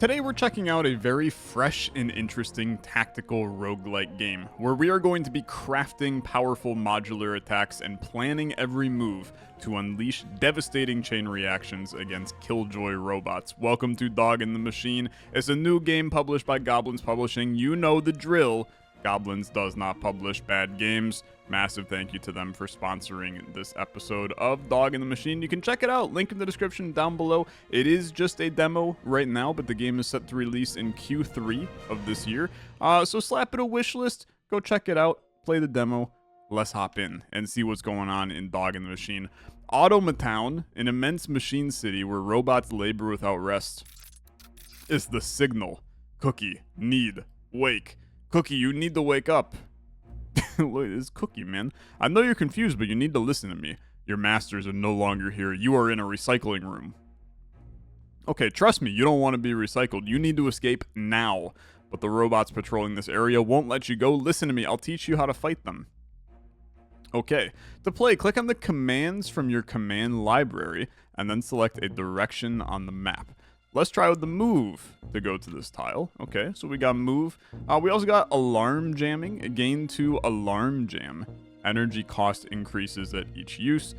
Today we're checking out a very fresh and interesting tactical roguelike game, where we are going to be crafting powerful modular attacks and planning every move to unleash devastating chain reactions against killjoy robots. Welcome to Dog in the Machine. It's a new game published by Goblins Publishing. You know the drill. Goblins does not publish bad games. Massive thank you to them for sponsoring this episode of Dog in the Machine. You can check it out. Link in the description down below. It is just a demo right now, but the game is set to release in Q3 of this year. So slap it a wish list. Go check it out. Play the demo. Let's hop in and see what's going on in Dog in the Machine. Automatown, an immense machine city where robots labor without rest, is the signal. Cookie, need, wake. Cookie, you need to wake up. Look at this Cookie, man. I know you're confused, but you need to listen to me. Your masters are no longer here. You are in a recycling room. Okay, trust me, you don't want to be recycled. You need to escape now. But the robots patrolling this area won't let you go. Listen to me. I'll teach you how to fight them. Okay, to play, click on the commands from your command library, and then select a direction on the map. Let's try with the move to go to this tile. Okay, so we got move. We also got alarm jamming. Gain 2 alarm jam. Energy cost increases at each use.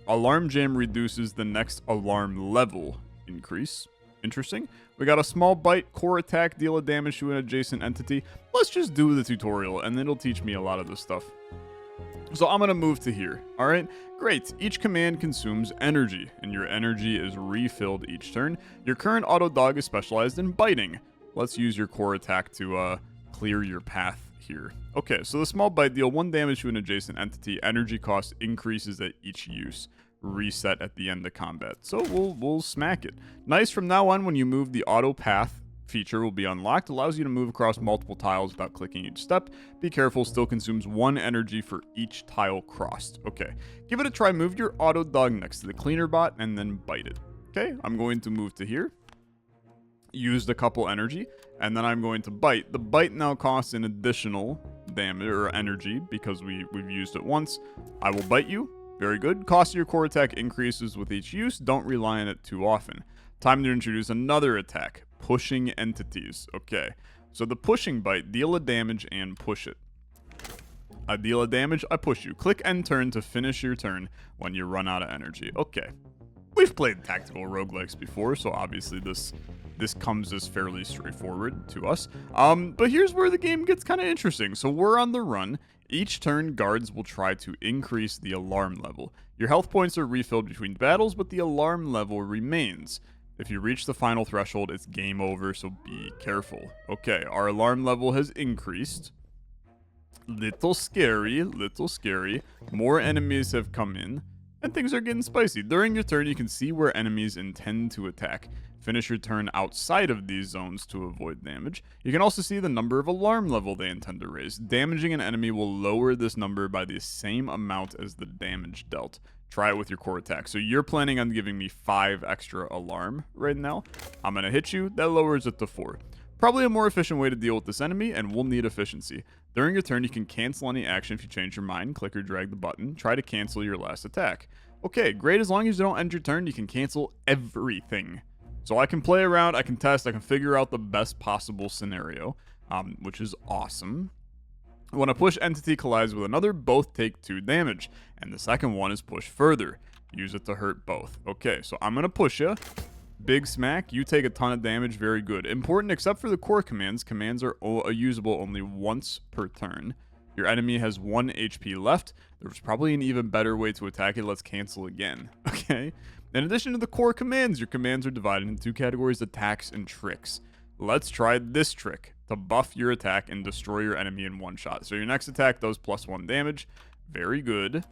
Alarm jam reduces the next alarm level increase. Interesting. We got a small bite, core attack, deal a damage to an adjacent entity. Let's just do the tutorial, and then it'll teach me a lot of this stuff. So I'm going to move to here. All right, great. Each command consumes energy, and your energy is refilled each turn. Your current AutoDog is specialized in biting. Let's use your core attack to clear your path here. Okay, so the small bite, deal 1 damage to an adjacent entity. Energy cost increases at each use. Reset at the end of combat. So we'll smack it. Nice, from now on, when you move, the auto path feature will be unlocked. Allows you to move across multiple tiles without clicking each step. Be careful, still consumes 1 energy for each tile crossed. Okay, give it a try. Move your AutoDog next to the cleaner bot and then bite it. Okay, I'm going to move to here. Used a couple energy, and then I'm going to bite. The bite now costs an additional damage or energy because we've used it once. I will bite you. Very good. Cost of your core attack increases with each use. Don't rely on it too often. Time to introduce another attack. Pushing entities. Okay, so the pushing bite, deal a damage and push it. I deal a damage, I push you. Click end turn to finish your turn when you run out of energy. Okay, we've played tactical roguelikes before, so obviously this comes as fairly straightforward to us. But here's where the game gets kind of interesting. So we're on the run. Each turn, guards will try to increase the alarm level. Your health points are refilled between battles, but the alarm level remains. If you reach the final threshold, it's game over, so be careful. Okay, our alarm level has increased. Little scary, little scary. More enemies have come in, and things are getting spicy. During your turn, you can see where enemies intend to attack. Finish your turn outside of these zones to avoid damage. You can also see the number of alarm level they intend to raise. Damaging an enemy will lower this number by the same amount as the damage dealt. Try it with your core attack. So you're planning on giving me 5 extra alarm right now. I'm going to hit you. That lowers it to 4. Probably a more efficient way to deal with this enemy, and we'll need efficiency. During your turn, you can cancel any action if you change your mind. Click or drag the button. Try to cancel your last attack. Okay, great. As long as you don't end your turn, you can cancel everything. So I can play around, I can test, I can figure out the best possible scenario, which is awesome. When a push entity collides with another, both take 2 damage, and the second one is pushed further. Use it to hurt both. Okay, so I'm going to push you. Big smack, you take a ton of damage, very good. Important, except for the core commands. Commands are usable only once per turn. Your enemy has 1 HP left. There's probably an even better way to attack it. Let's cancel again. Okay? In addition to the core commands, your commands are divided into 2 categories, attacks and tricks. Let's try this trick to buff your attack and destroy your enemy in 1 shot. So your next attack does +1 damage. Very good.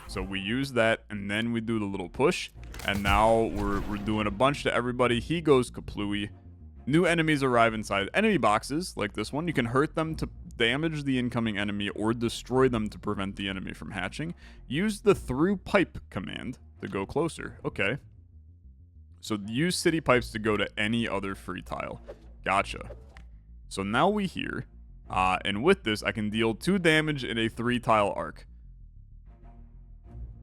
So we use that, and then we do the little push. And now we're doing a bunch to everybody. He goes kaplooey. New enemies arrive inside enemy boxes, like this one. You can hurt them to damage the incoming enemy or destroy them to prevent the enemy from hatching. Use the through pipe command to go closer. Okay. So use city pipes to go to any other free tile. Gotcha. So now we here, and with this, I can deal 2 damage in a 3 tile arc.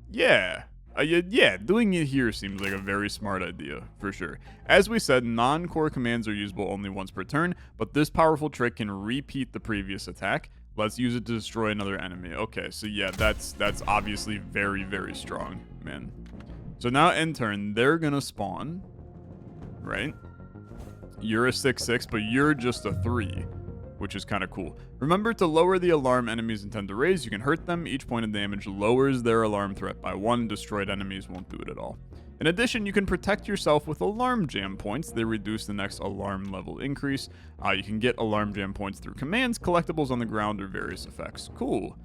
Yeah, Yeah, doing it here seems like a very smart idea, for sure. As we said, non-core commands are usable only once per turn, but this powerful trick can repeat the previous attack. Let's use it to destroy another enemy. Okay, so yeah, that's obviously very, very strong, man. So now end turn, they're gonna spawn, right? You're a 6/6, but you're just a 3, which is kind of cool. Remember to lower the alarm enemies intend to raise. You can hurt them. Each point of damage lowers their alarm threat by 1. Destroyed enemies won't do it at all. In addition, you can protect yourself with alarm jam points. They reduce the next alarm level increase. You can get alarm jam points through commands, collectibles on the ground, or various effects. Cool.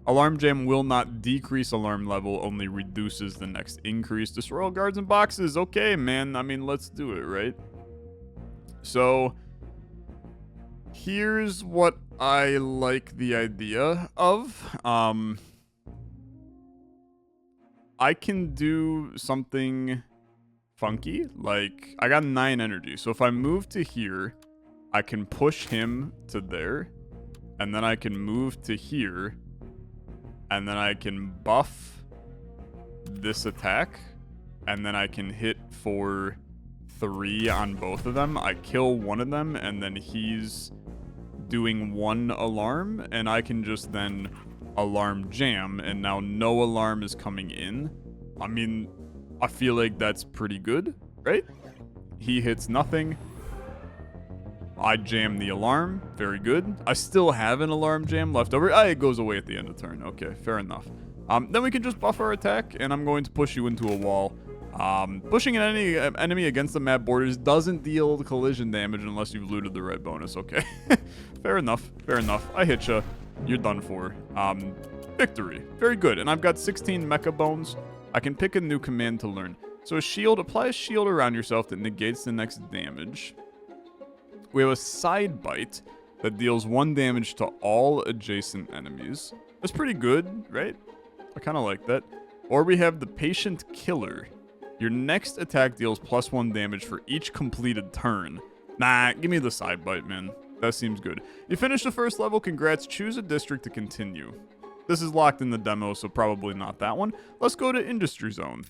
Alarm jam will not decrease alarm level, only reduces the next increase. Destroy all guards and boxes. Okay, man. I mean, let's do it, right? So here's what I like the idea of. I can do something funky. Like, I got 9 energy. So if I move to here, I can push him to there. And then I can move to here. And then I can buff this attack. And then I can hit for 3 on both of them. I kill one of them, and then he's doing 1 alarm, and I can just then alarm jam, and now no alarm is coming in. I mean, I feel like that's pretty good, right? He hits nothing. I jam the alarm. Very good. I still have an alarm jam left over. It goes away at the end of turn. Okay, fair enough. Then we can just buff our attack, and I'm going to push you into a wall. Pushing an enemy against the map borders doesn't deal collision damage unless you've looted the red bonus. Okay. Fair enough. Fair enough. I hit ya. You're done for. Victory. Very good. And I've got 16 mecha bones. I can pick a new command to learn. So a shield. Apply a shield around yourself that negates the next damage. We have a side bite that deals 1 damage to all adjacent enemies. That's pretty good, right? I kind of like that. Or we have the patient killer. Your next attack deals +1 damage for each completed turn. Nah, give me the side bite, man. That seems good. You finished the first level, congrats. Choose a district to continue. This is locked in the demo, so probably not that one. Let's go to Industry Zone.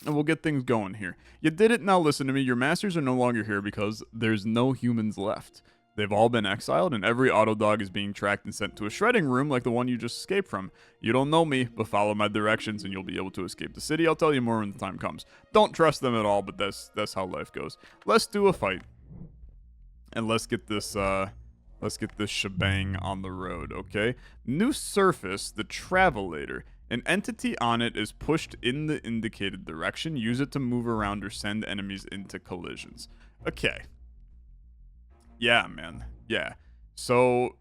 And we'll get things going here. You did it, now listen to me. Your masters are no longer here because there's no humans left. They've all been exiled, and every AutoDog is being tracked and sent to a shredding room like the one you just escaped from. You don't know me, but follow my directions and you'll be able to escape the city. I'll tell you more when the time comes. Don't trust them at all, but that's how life goes. Let's do a fight. And let's get this shebang on the road, okay? New surface, the Travelator. An entity on it is pushed in the indicated direction. Use it to move around or send enemies into collisions. Okay. Yeah, man. Yeah. So,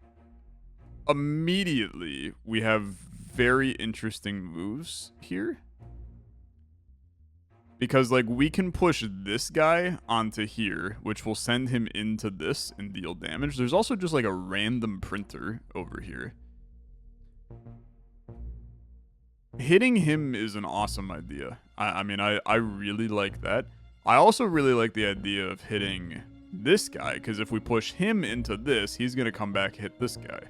immediately, we have very interesting moves here. Because, like, we can push this guy onto here, which will send him into this and deal damage. There's also just, like, a random printer over here. Hitting him is an awesome idea. I mean, I really like that. I also really like the idea of hitting this guy, because if we push him into this, he's going to come back and hit this guy.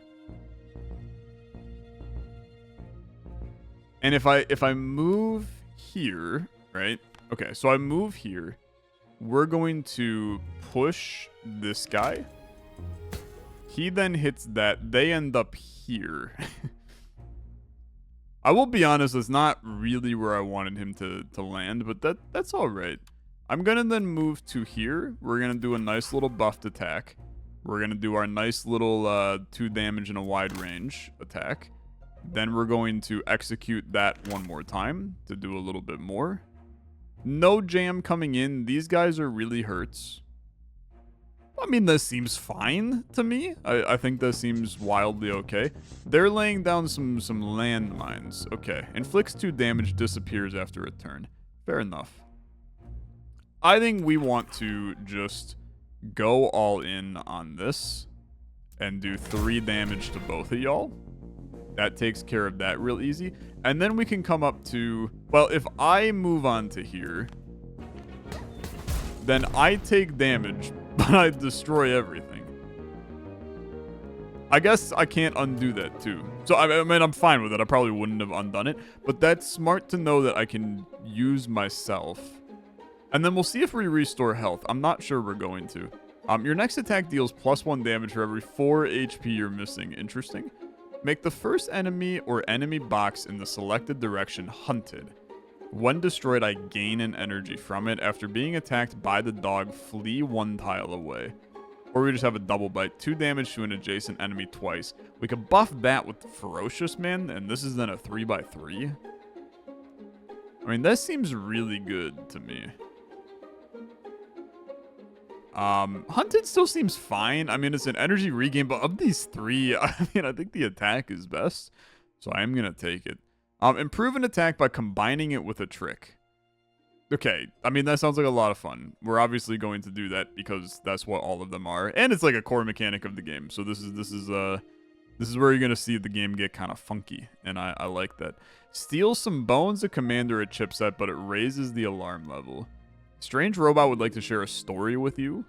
And if I move here, right? Okay, so I move here. We're going to push this guy. He then hits that. They end up here. I will be honest, it's not really where I wanted him to land, but that's all right. I'm going to then move to here. We're going to do a nice little buffed attack. We're going to do our nice little 2 damage in a wide range attack. Then we're going to execute that one more time to do a little bit more. No jam coming in. These guys are really hurts. I mean, this seems fine to me. I think that seems wildly okay. They're laying down some landmines. Okay. Inflicts 2 damage, disappears after a turn. Fair enough. I think we want to just go all in on this and do 3 damage to both of y'all. That takes care of that real easy. And then we can come up to... Well, if I move on to here, then I take damage, but I destroy everything. I guess I can't undo that too. So, I mean, I'm fine with it. I probably wouldn't have undone it. But that's smart to know that I can use myself. And then we'll see if we restore health. I'm not sure we're going to. Your next attack deals +1 damage for every 4 HP you're missing. Interesting. Make the first enemy or enemy box in the selected direction hunted. When destroyed, I gain an energy from it. After being attacked by the dog, flee 1 tile away. Or we just have a double bite. 2 damage to an adjacent enemy twice. We could buff that with Ferocious Man, and this is then a 3x3. I mean, that seems really good to me. Hunted still seems fine. I mean, it's an energy regain, but of these 3, I mean, I think the attack is best. So I am going to take it. Improve an attack by combining it with a trick. Okay, I mean, that sounds like a lot of fun. We're obviously going to do that because that's what all of them are. And it's like a core mechanic of the game. So this is where you're going to see the game get kind of funky. And I like that. Steal some bones, a command, or a chipset, but it raises the alarm level. Strange Robot would like to share a story with you.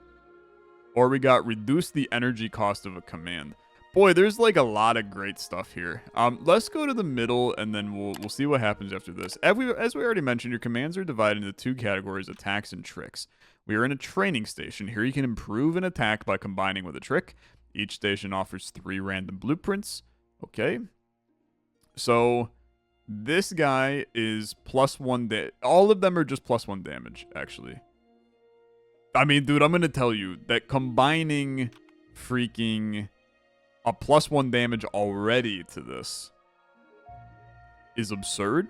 Or we got reduce the energy cost of a command. Boy, there's like a lot of great stuff here. Let's go to the middle and then we'll see what happens after this. As we already mentioned, your commands are divided into 2 categories, attacks and tricks. We are in a training station. Here you can improve an attack by combining with a trick. Each station offers 3 random blueprints. Okay. So this guy is +1 all of them are just +1 damage, actually. I mean, dude, I'm going to tell you that combining freaking a +1 damage already to this is absurd.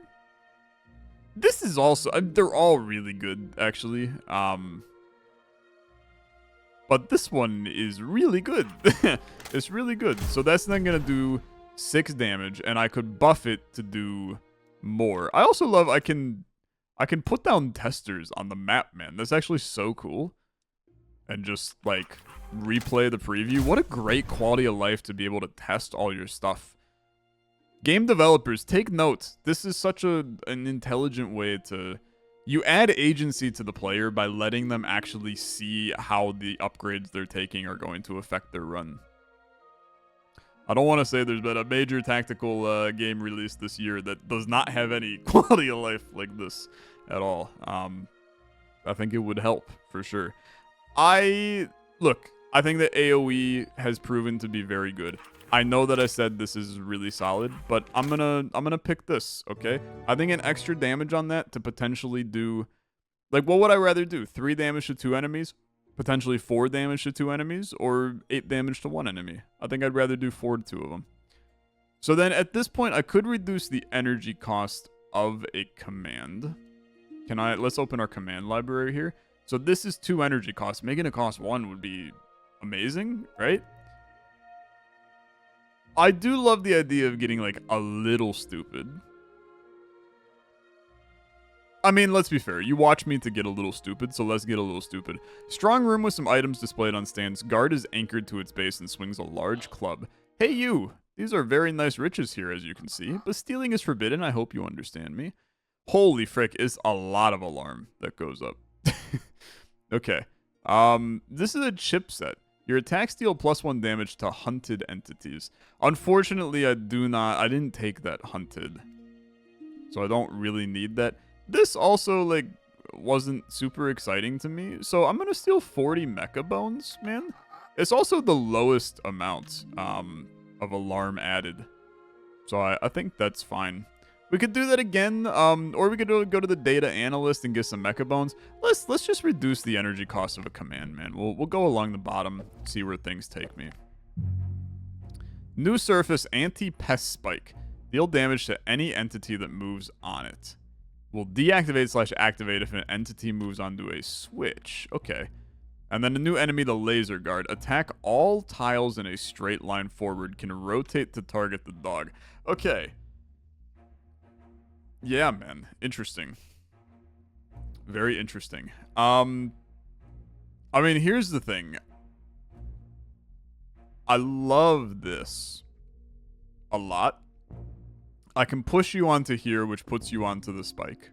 This is also, they're all really good, actually. But this one is really good. It's really good. So that's then going to do 6 damage, and I could buff it to do more. I also love I can put down testers on the map, man. That's actually so cool. And just like replay the preview. What a great quality of life to be able to test all your stuff. Game developers, take note. This is such an intelligent way to... You add agency to the player by letting them actually see how the upgrades they're taking are going to affect their run. I don't want to say there's been a major tactical game released this year that does not have any quality of life like this at all. I think it would help, for sure. I think that AoE has proven to be very good. I know that I said this is really solid, but I'm gonna pick this, okay? I think an extra damage on that to potentially do... Like, what would I rather do? 3 damage to 2 enemies? Potentially 4 damage to 2 enemies? Or 8 damage to 1 enemy? I think I'd rather do 4 to 2 of them. So then, at this point, I could reduce the energy cost of a command. Let's open our command library here. So this is 2 energy costs. Making it cost 1 would be amazing, right? I do love the idea of getting, like, a little stupid. I mean, let's be fair. You watch me to get a little stupid, so let's get a little stupid. Strong room with some items displayed on stands. Guard is anchored to its base and swings a large club. Hey, you! These are very nice riches here, as you can see, but stealing is forbidden. I hope you understand me. Holy frick, it's a lot of alarm that goes up. Okay. This is a chipset. Your attacks deal +1 damage to hunted entities. Unfortunately, I didn't take that hunted. So I don't really need that. This also, like, wasn't super exciting to me. So I'm gonna steal 40 mecha bones, man. It's also the lowest amount, of alarm added. So I think that's fine. We could do that again, or we could go to the data analyst and get some mecha bones. Let's just reduce the energy cost of a command, man. We'll go along the bottom, see where things take me. New surface, anti-pest spike. Deal damage to any entity that moves on it. Will deactivate/activate if an entity moves onto a switch. Okay. And then a new enemy, the laser guard. Attack all tiles in a straight line forward. Can rotate to target the dog. Okay. Yeah, man. Interesting. Very interesting. I mean, here's the thing. I love this a lot. I can push you onto here, which puts you onto the spike.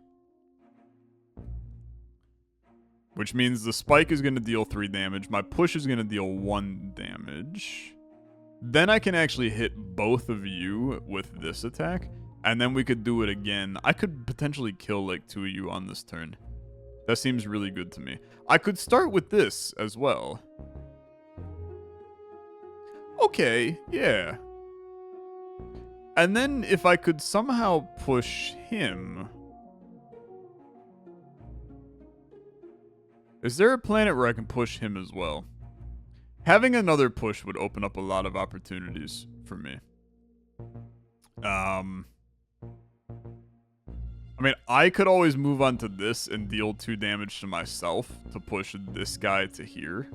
Which means the spike is going to deal 3 damage. My push is going to deal 1 damage. Then I can actually hit both of you with this attack, and then we could do it again. I could potentially kill like 2 of you on this turn. That seems really good to me. I could start with this as well. Okay, yeah. And then if I could somehow push him... Is there a planet where I can push him as well? Having another push would open up a lot of opportunities for me. I mean, I could always move on to this and deal 2 damage to myself to push this guy to here.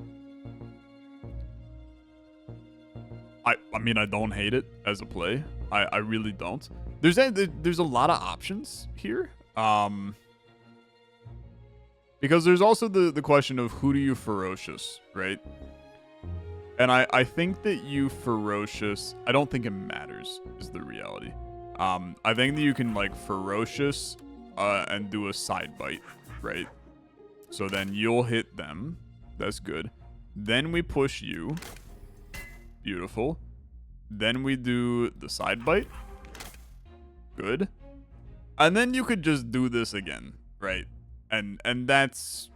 I mean, I don't hate it as a play. I really don't. There's a lot of options here. Because there's also the question of who do you ferocious, right? And I think that you ferocious, I don't think it matters, is the reality. I think that you can like ferocious and do a side bite, right? So then you'll hit them. That's good. Then we push you. Beautiful. Then we do the side bite. Good. And then you could just do this again, right? And that's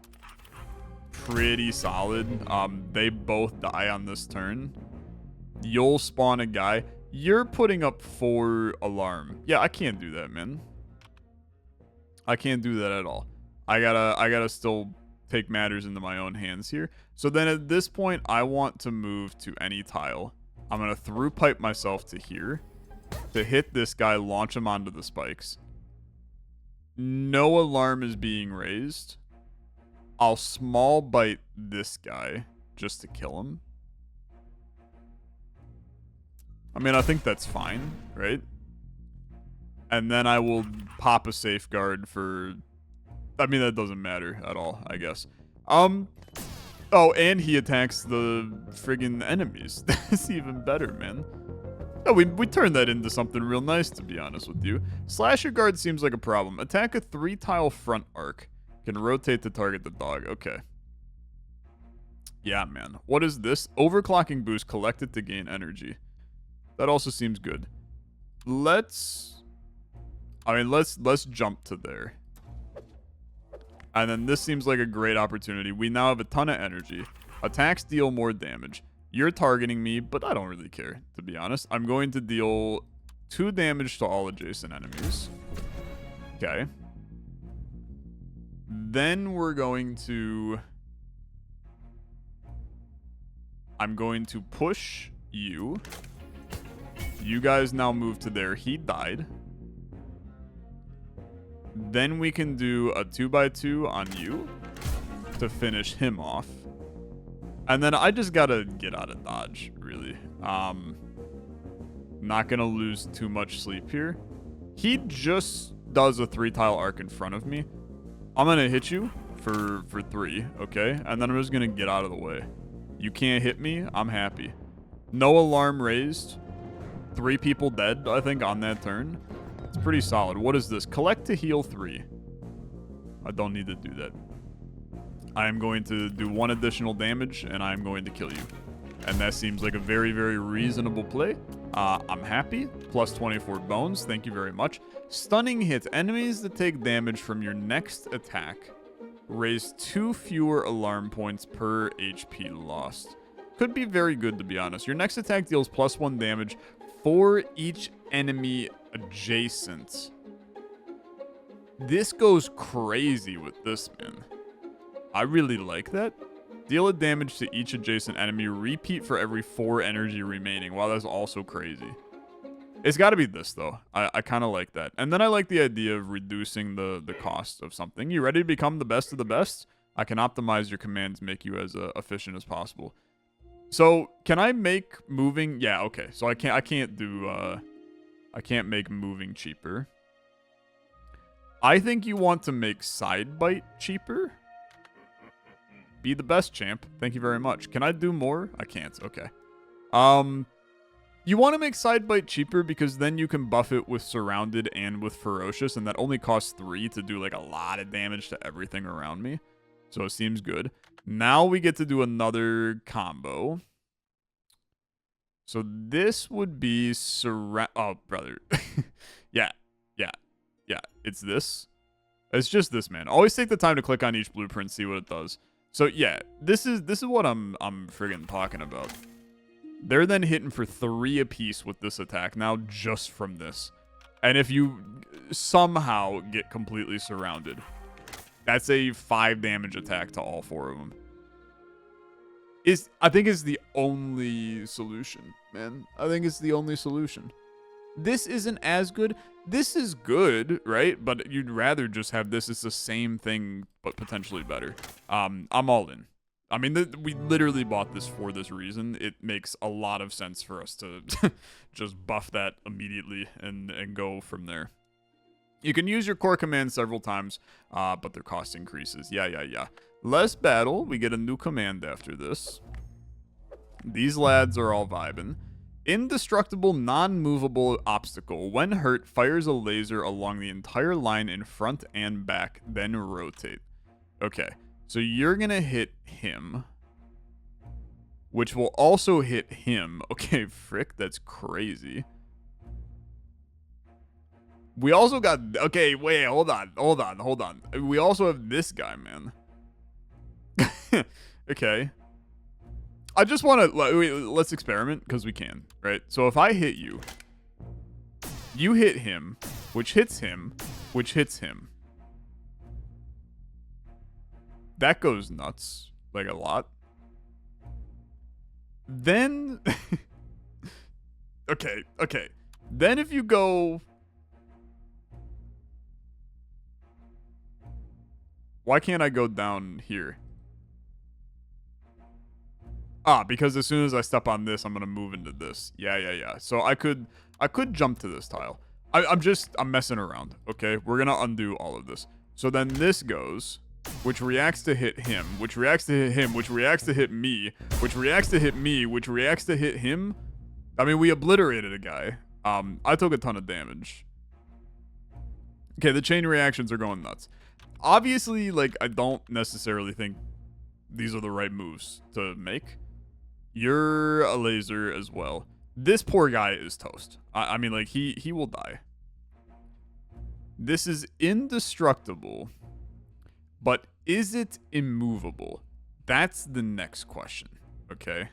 pretty solid. They both die on this turn. You'll spawn a guy. You're putting up 4 alarm. Yeah, I can't do that, man. I can't do that at all. I gotta still take matters into my own hands here. So then at this point, I want to move to any tile. I'm gonna through pipe myself to here to hit this guy, launch him onto the spikes. No alarm is being raised. I'll small bite this guy just to kill him. I mean, I think that's fine, right? And then I will pop a safeguard for... I mean, that doesn't matter at all, I guess. Oh, and he attacks the friggin' enemies. That's even better, man. Oh, we turned that into something real nice, to be honest with you. Slasher guard seems like a problem. Attack a 3-tile front arc. Can rotate to target the dog. Okay. Yeah, man. What is this? Overclocking boost collected to gain energy. That also seems good. Let's jump to there. And then this seems like a great opportunity. We now have a ton of energy. Attacks deal more damage. You're targeting me, but I don't really care, to be honest. I'm going to deal 2 damage to all adjacent enemies. Okay. Then we're going to... I'm going to push you. You guys now move to there. He died. Then we can do a 2x2 on you to finish him off. And then I just gotta get out of dodge, really. Not gonna lose too much sleep here. He just does a 3-tile arc in front of me. I'm gonna hit you for 3, okay? And then I'm just gonna get out of the way. You can't hit me, I'm happy. No alarm raised. 3 people dead, I think, on that turn. It's pretty solid. What is this? Collect to heal 3. I don't need to do that. I am going to do 1 additional damage, and I am going to kill you. And that seems like a very, very reasonable play. I'm happy. Plus 24 bones. Thank you very much. Stunning hit. Enemies that take damage from your next attack raise 2 fewer alarm points per HP lost. Could be very good, to be honest. Your next attack deals plus 1 damage for each enemy adjacent. This goes crazy with this, man. I really like that. Deal a damage to each adjacent enemy. Repeat for every 4 energy remaining. Wow, that's also crazy. It's got to be this, though. I kind of like that. And then I like the idea of reducing the cost of something. You ready to become the best of the best? I can optimize your commands, make you as efficient as possible. So, can I make moving? Yeah, okay. So I can't make moving cheaper. I think you want to make side bite cheaper. Be the best, champ. Thank you very much. Can I do more? I can't. Okay. You want to make side bite cheaper because then you can buff it with surrounded and with ferocious, and that only costs 3 to do like a lot of damage to everything around me. So it seems good. Now we get to do another combo. So this would be oh, brother. Yeah, yeah, yeah. It's this. It's just this, man. Always take the time to click on each blueprint, see what it does. So yeah, this is what I'm friggin' talking about. They're then hitting for 3 apiece with this attack now, just from this. And if you somehow get completely surrounded, that's a 5 damage attack to all 4 of them. I think is the only solution, man. I think it's the only solution. This isn't as good. This is good, right? But you'd rather just have this. It's the same thing, but potentially better. I'm all in. I mean, we literally bought this for this reason. It makes a lot of sense for us to just buff that immediately and go from there. You can use your core command several times, but their cost increases. Yeah. Less battle. We get a new command after this. These lads are all vibing. Indestructible, non-movable obstacle. When hurt, fires a laser along the entire line in front and back, then rotate. Okay, so you're gonna hit him, which will also hit him. Okay, frick, that's crazy. We also got... Okay, wait, hold on. We also have this guy, man. Okay. I just want to... Let's experiment, because we can, right? So if I hit you, you hit him, which hits him, which hits him. That goes nuts. Like, a lot. Then... Okay. Then if you go... Why can't I go down here? Because as soon as I step on this, I'm gonna move into this. Yeah. So I could jump to this tile. I'm messing around. Okay, we're gonna undo all of this. So then this goes, which reacts to hit him, which reacts to hit him, which reacts to hit me, which reacts to hit me, which reacts to hit him. I mean, we obliterated a guy. I took a ton of damage. Okay, the chain reactions are going nuts. Obviously, like, I don't necessarily think these are the right moves to make. You're a laser as well. This poor guy is toast. I mean, like, he will die. This is indestructible, but is it immovable? That's the next question, okay?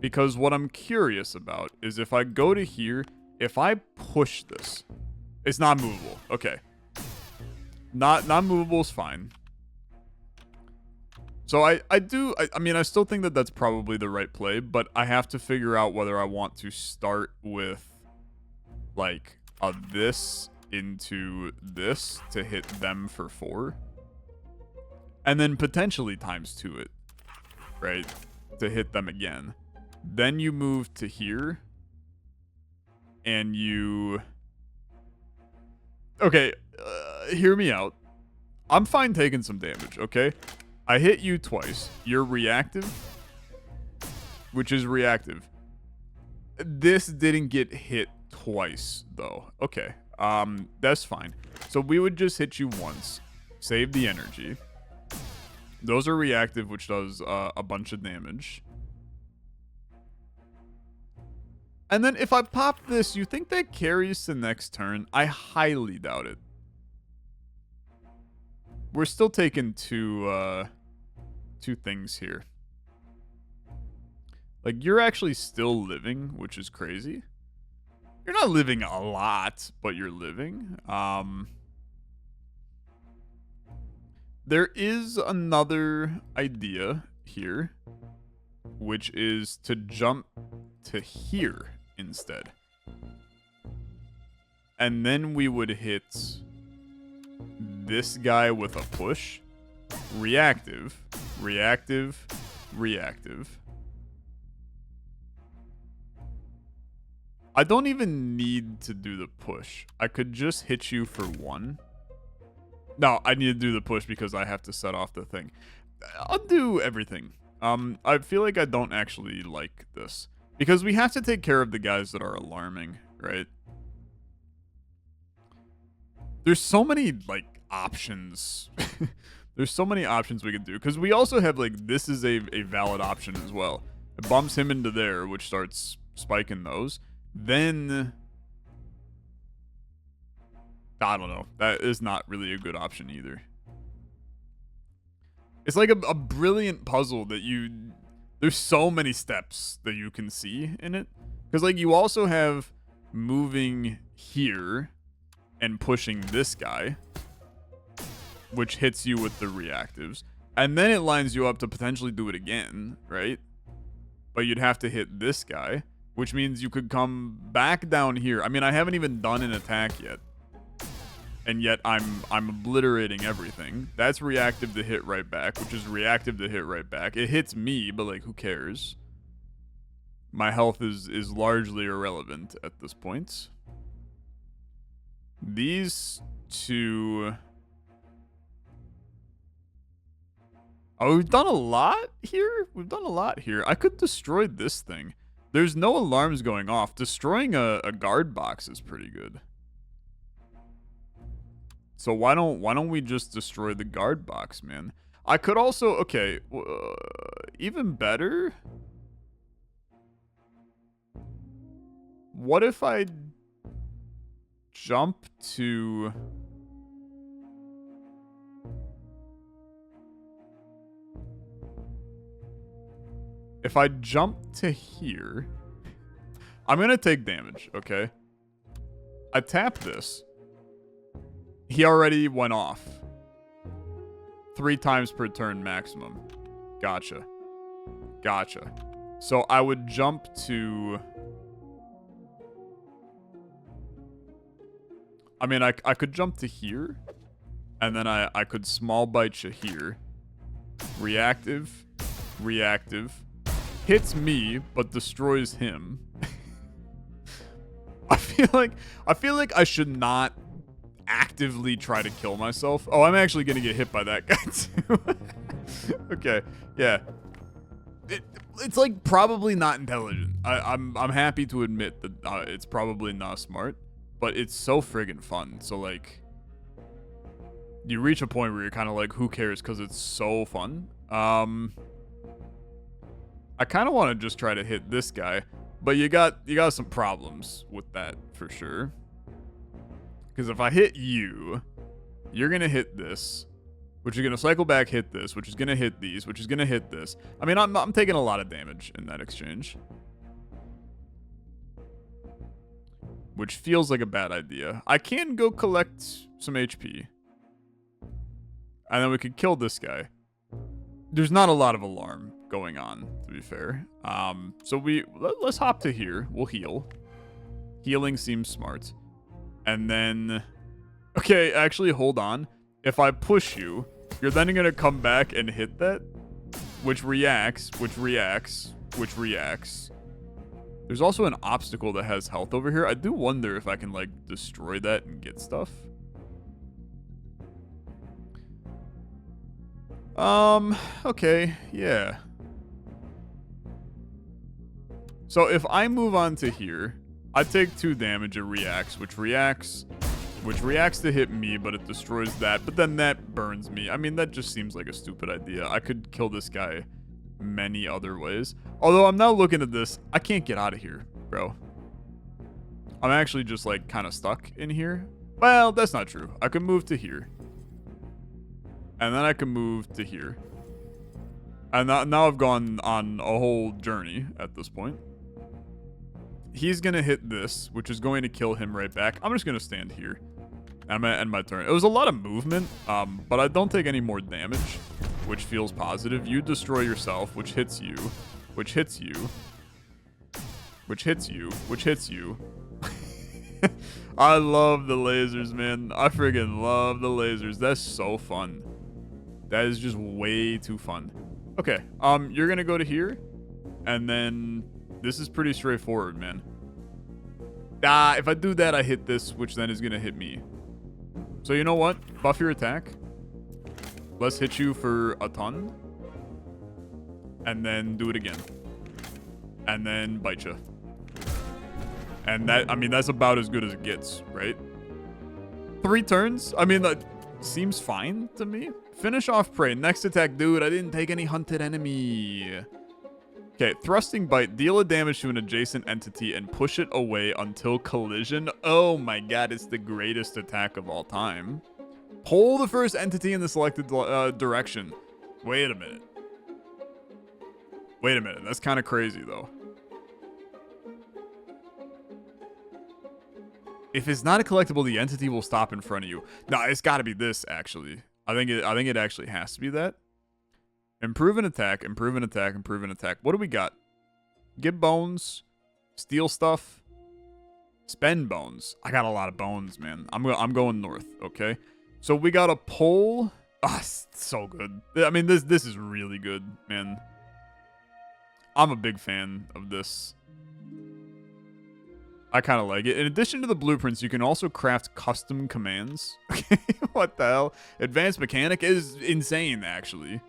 Because what I'm curious about is if I go to here, if I push this, it's not movable. Okay. Not movable is fine. So I mean, I still think that that's probably the right play, but I have to figure out whether I want to start with, like, a this into this to hit them for 4. And then potentially ×2 it, right? To hit them again. Then you move to here. And you... Okay, hear me out. I'm fine taking some damage, okay? I hit you twice. You're reactive, which is reactive. This didn't get hit twice, though. Okay, that's fine. So we would just hit you once, save the energy. Those are reactive, which does a bunch of damage. And then if I pop this, you think that carries to next turn? I highly doubt it. We're still taking two things here. Like, you're actually still living, which is crazy. You're not living a lot, but you're living. There is another idea here, which is to jump to here instead. And then we would hit this guy with a push. Reactive, reactive, reactive. I don't even need to do the push. I could just hit you for 1. No, I need to do the push because I have to set off the thing. I'll do everything. I feel like I don't actually like this. Because we have to take care of the guys that are alarming, right? There's so many, like, options. There's so many options we could do. Because we also have, like, this is a valid option as well. It bumps him into there, which starts spiking those. Then, I don't know. That is not really a good option either. It's like a brilliant puzzle that there's so many steps that you can see in it. Because, like, you also have moving here and pushing this guy, which hits you with the reactives. And then it lines you up to potentially do it again, right? But you'd have to hit this guy, which means you could come back down here. I mean, I haven't even done an attack yet. And yet I'm obliterating everything. That's reactive to hit right back, which is reactive to hit right back. It hits me, but like, who cares? My health is largely irrelevant at this point. These two... Oh, we've done a lot here? We've done a lot here. I could destroy this thing. There's no alarms going off. Destroying a guard box is pretty good. So why don't we just destroy the guard box, man? I could also, okay, even better. What if I jump to... If I jump to here, I'm going to take damage, okay? I tap this. He already went off. 3 times per turn maximum. Gotcha. Gotcha. So I would jump to... I mean, I could jump to here. And then I could small bite you here. Reactive. Reactive. Hits me, but destroys him. I feel like I should not actively try to kill myself. Oh, I'm actually gonna get hit by that guy too. Okay, yeah. It's like probably not intelligent. I'm happy to admit that it's probably not smart, but it's so friggin' fun. So like, you reach a point where you're kind of like, who cares? Because it's so fun. I kind of want to just try to hit this guy, but you got some problems with that for sure. Because if I hit you, you're gonna hit this, which is gonna cycle back, hit this, which is gonna hit these, which is gonna hit this. I mean, I'm taking a lot of damage in that exchange, which feels like a bad idea. I can go collect some HP, and then we could kill this guy. There's not a lot of alarm going on, to be fair. So let's hop to here. We'll heal. Healing seems smart. And then, okay, actually, hold on. If I push you, you're then going to come back and hit that, which reacts, which reacts, which reacts. There's also an obstacle that has health over here. I do wonder if I can, like, destroy that and get stuff. Okay, yeah. So if I move on to here, I take 2 damage, it reacts, which reacts to hit me, but it destroys that, but then that burns me. I mean, that just seems like a stupid idea. I could kill this guy many other ways. Although I'm now looking at this, I can't get out of here, bro. I'm actually just like kind of stuck in here. Well, that's not true. I could move to here. And then I can move to here. And now I've gone on a whole journey at this point. He's going to hit this, which is going to kill him right back. I'm just going to stand here. I'm going to end my turn. It was a lot of movement, but I don't take any more damage, which feels positive. You destroy yourself, which hits you, which hits you, which hits you, which hits you. I love the lasers, man. I friggin' love the lasers. That's so fun. That is just way too fun. Okay, you're gonna go to here, and then this is pretty straightforward, man. If I do that, I hit this, which then is gonna hit me. So you know what? Buff your attack. Let's hit you for a ton. And then do it again. And then bite you. And that, I mean, that's about as good as it gets, right? 3 turns? I mean, that seems fine to me. Finish off prey. Next attack, dude. I didn't take any hunted enemy. Okay, thrusting bite. Deal a damage to an adjacent entity and push it away until collision. Oh my god, it's the greatest attack of all time. Pull the first entity in the selected direction. Wait a minute. Wait a minute. That's kind of crazy, though. If it's not a collectible, the entity will stop in front of you. No, it's got to be this, actually. I think it actually has to be that. Improve an attack, improve an attack, improve an attack. What do we got? Give bones, steal stuff, spend bones. I got a lot of bones, man. I'm going north, okay? So we got a pull. Ah, so good. I mean, this is really good, man. I'm a big fan of this. I kind of like it. In addition to the blueprints, you can also craft custom commands. Okay, what the hell? Advanced mechanic is insane, actually.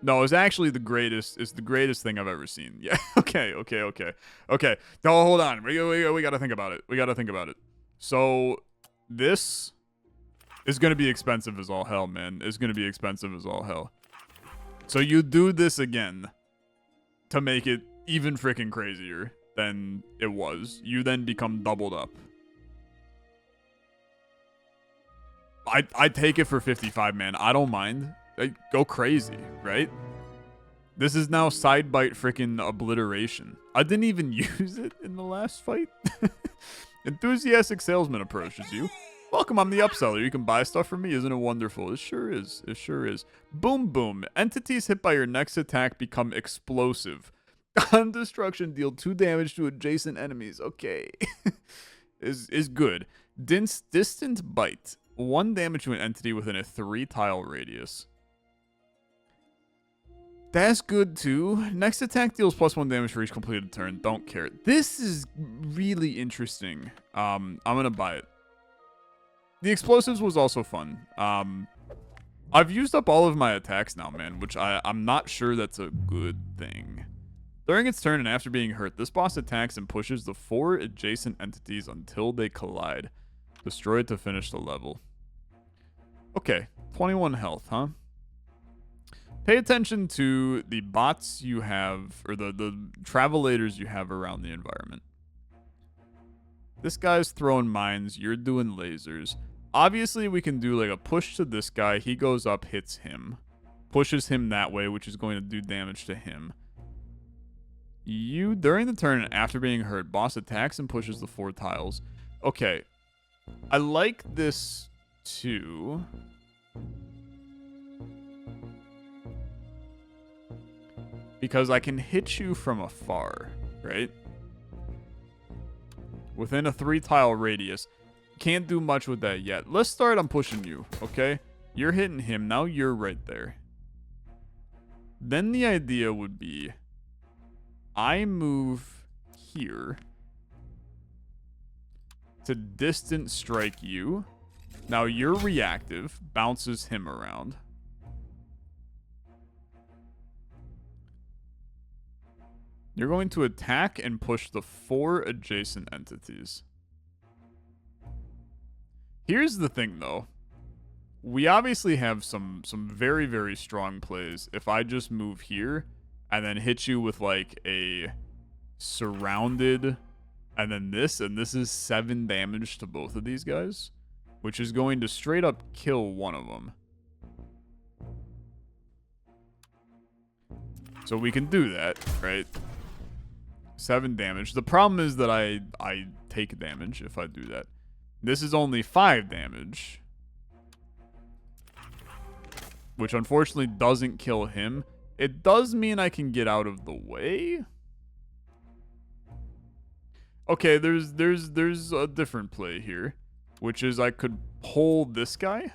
No, it's actually the greatest. It's the greatest thing I've ever seen. Yeah. Okay. No, hold on. We got to think about it. We got to think about it. So this is going to be expensive as all hell, man. It's going to be expensive as all hell. So you do this again to make it even freaking crazier than it was. You then become doubled up. I take it for 55, man. I don't mind. Go crazy, right? This is now side bite freaking obliteration. I didn't even use it in the last fight. Enthusiastic salesman approaches you. Welcome, I'm the upseller. You can buy stuff from me. Isn't it wonderful? It sure is. It sure is. Boom, boom. Entities hit by your next attack become explosive. On destruction, deal 2 damage to adjacent enemies. Okay. is good. Distant bite. 1 damage to an entity within a 3-tile radius. That's good too. Next attack deals +1 damage for each completed turn. Don't care. This is really interesting. I'm gonna buy it. The explosives was also fun. I've used up all of my attacks now, man, which I'm not sure that's a good thing. During its turn and after being hurt, this boss attacks and pushes the 4 adjacent entities until they collide. Destroy it to finish the level. Okay, 21 health, huh? Pay attention to the bots you have, or the travelators you have around the environment. This guy's throwing mines, you're doing lasers. Obviously, we can do like a push to this guy. He goes up, hits him. Pushes him that way, which is going to do damage to him. You, during the turn and after being hurt, boss attacks and pushes the 4 tiles. Okay. I like this too. Because I can hit you from afar, right? Within a 3-tile radius. Can't do much with that yet. Let's start on pushing you, okay? You're hitting him. Now you're right there. Then the idea would be I move here to distant strike you. Now you're reactive. Bounces him around. You're going to attack and push the 4 adjacent entities. Here's the thing, though. We obviously have some very, very strong plays. If I just move here and then hit you with, like, a surrounded and then this, and this is 7 damage to both of these guys, which is going to straight up kill one of them. So we can do that, right? 7 damage. The problem is that I take damage if I do that. This is only 5 damage. Which unfortunately doesn't kill him. It does mean I can get out of the way. Okay, there's a different play here. Which is I could pull this guy.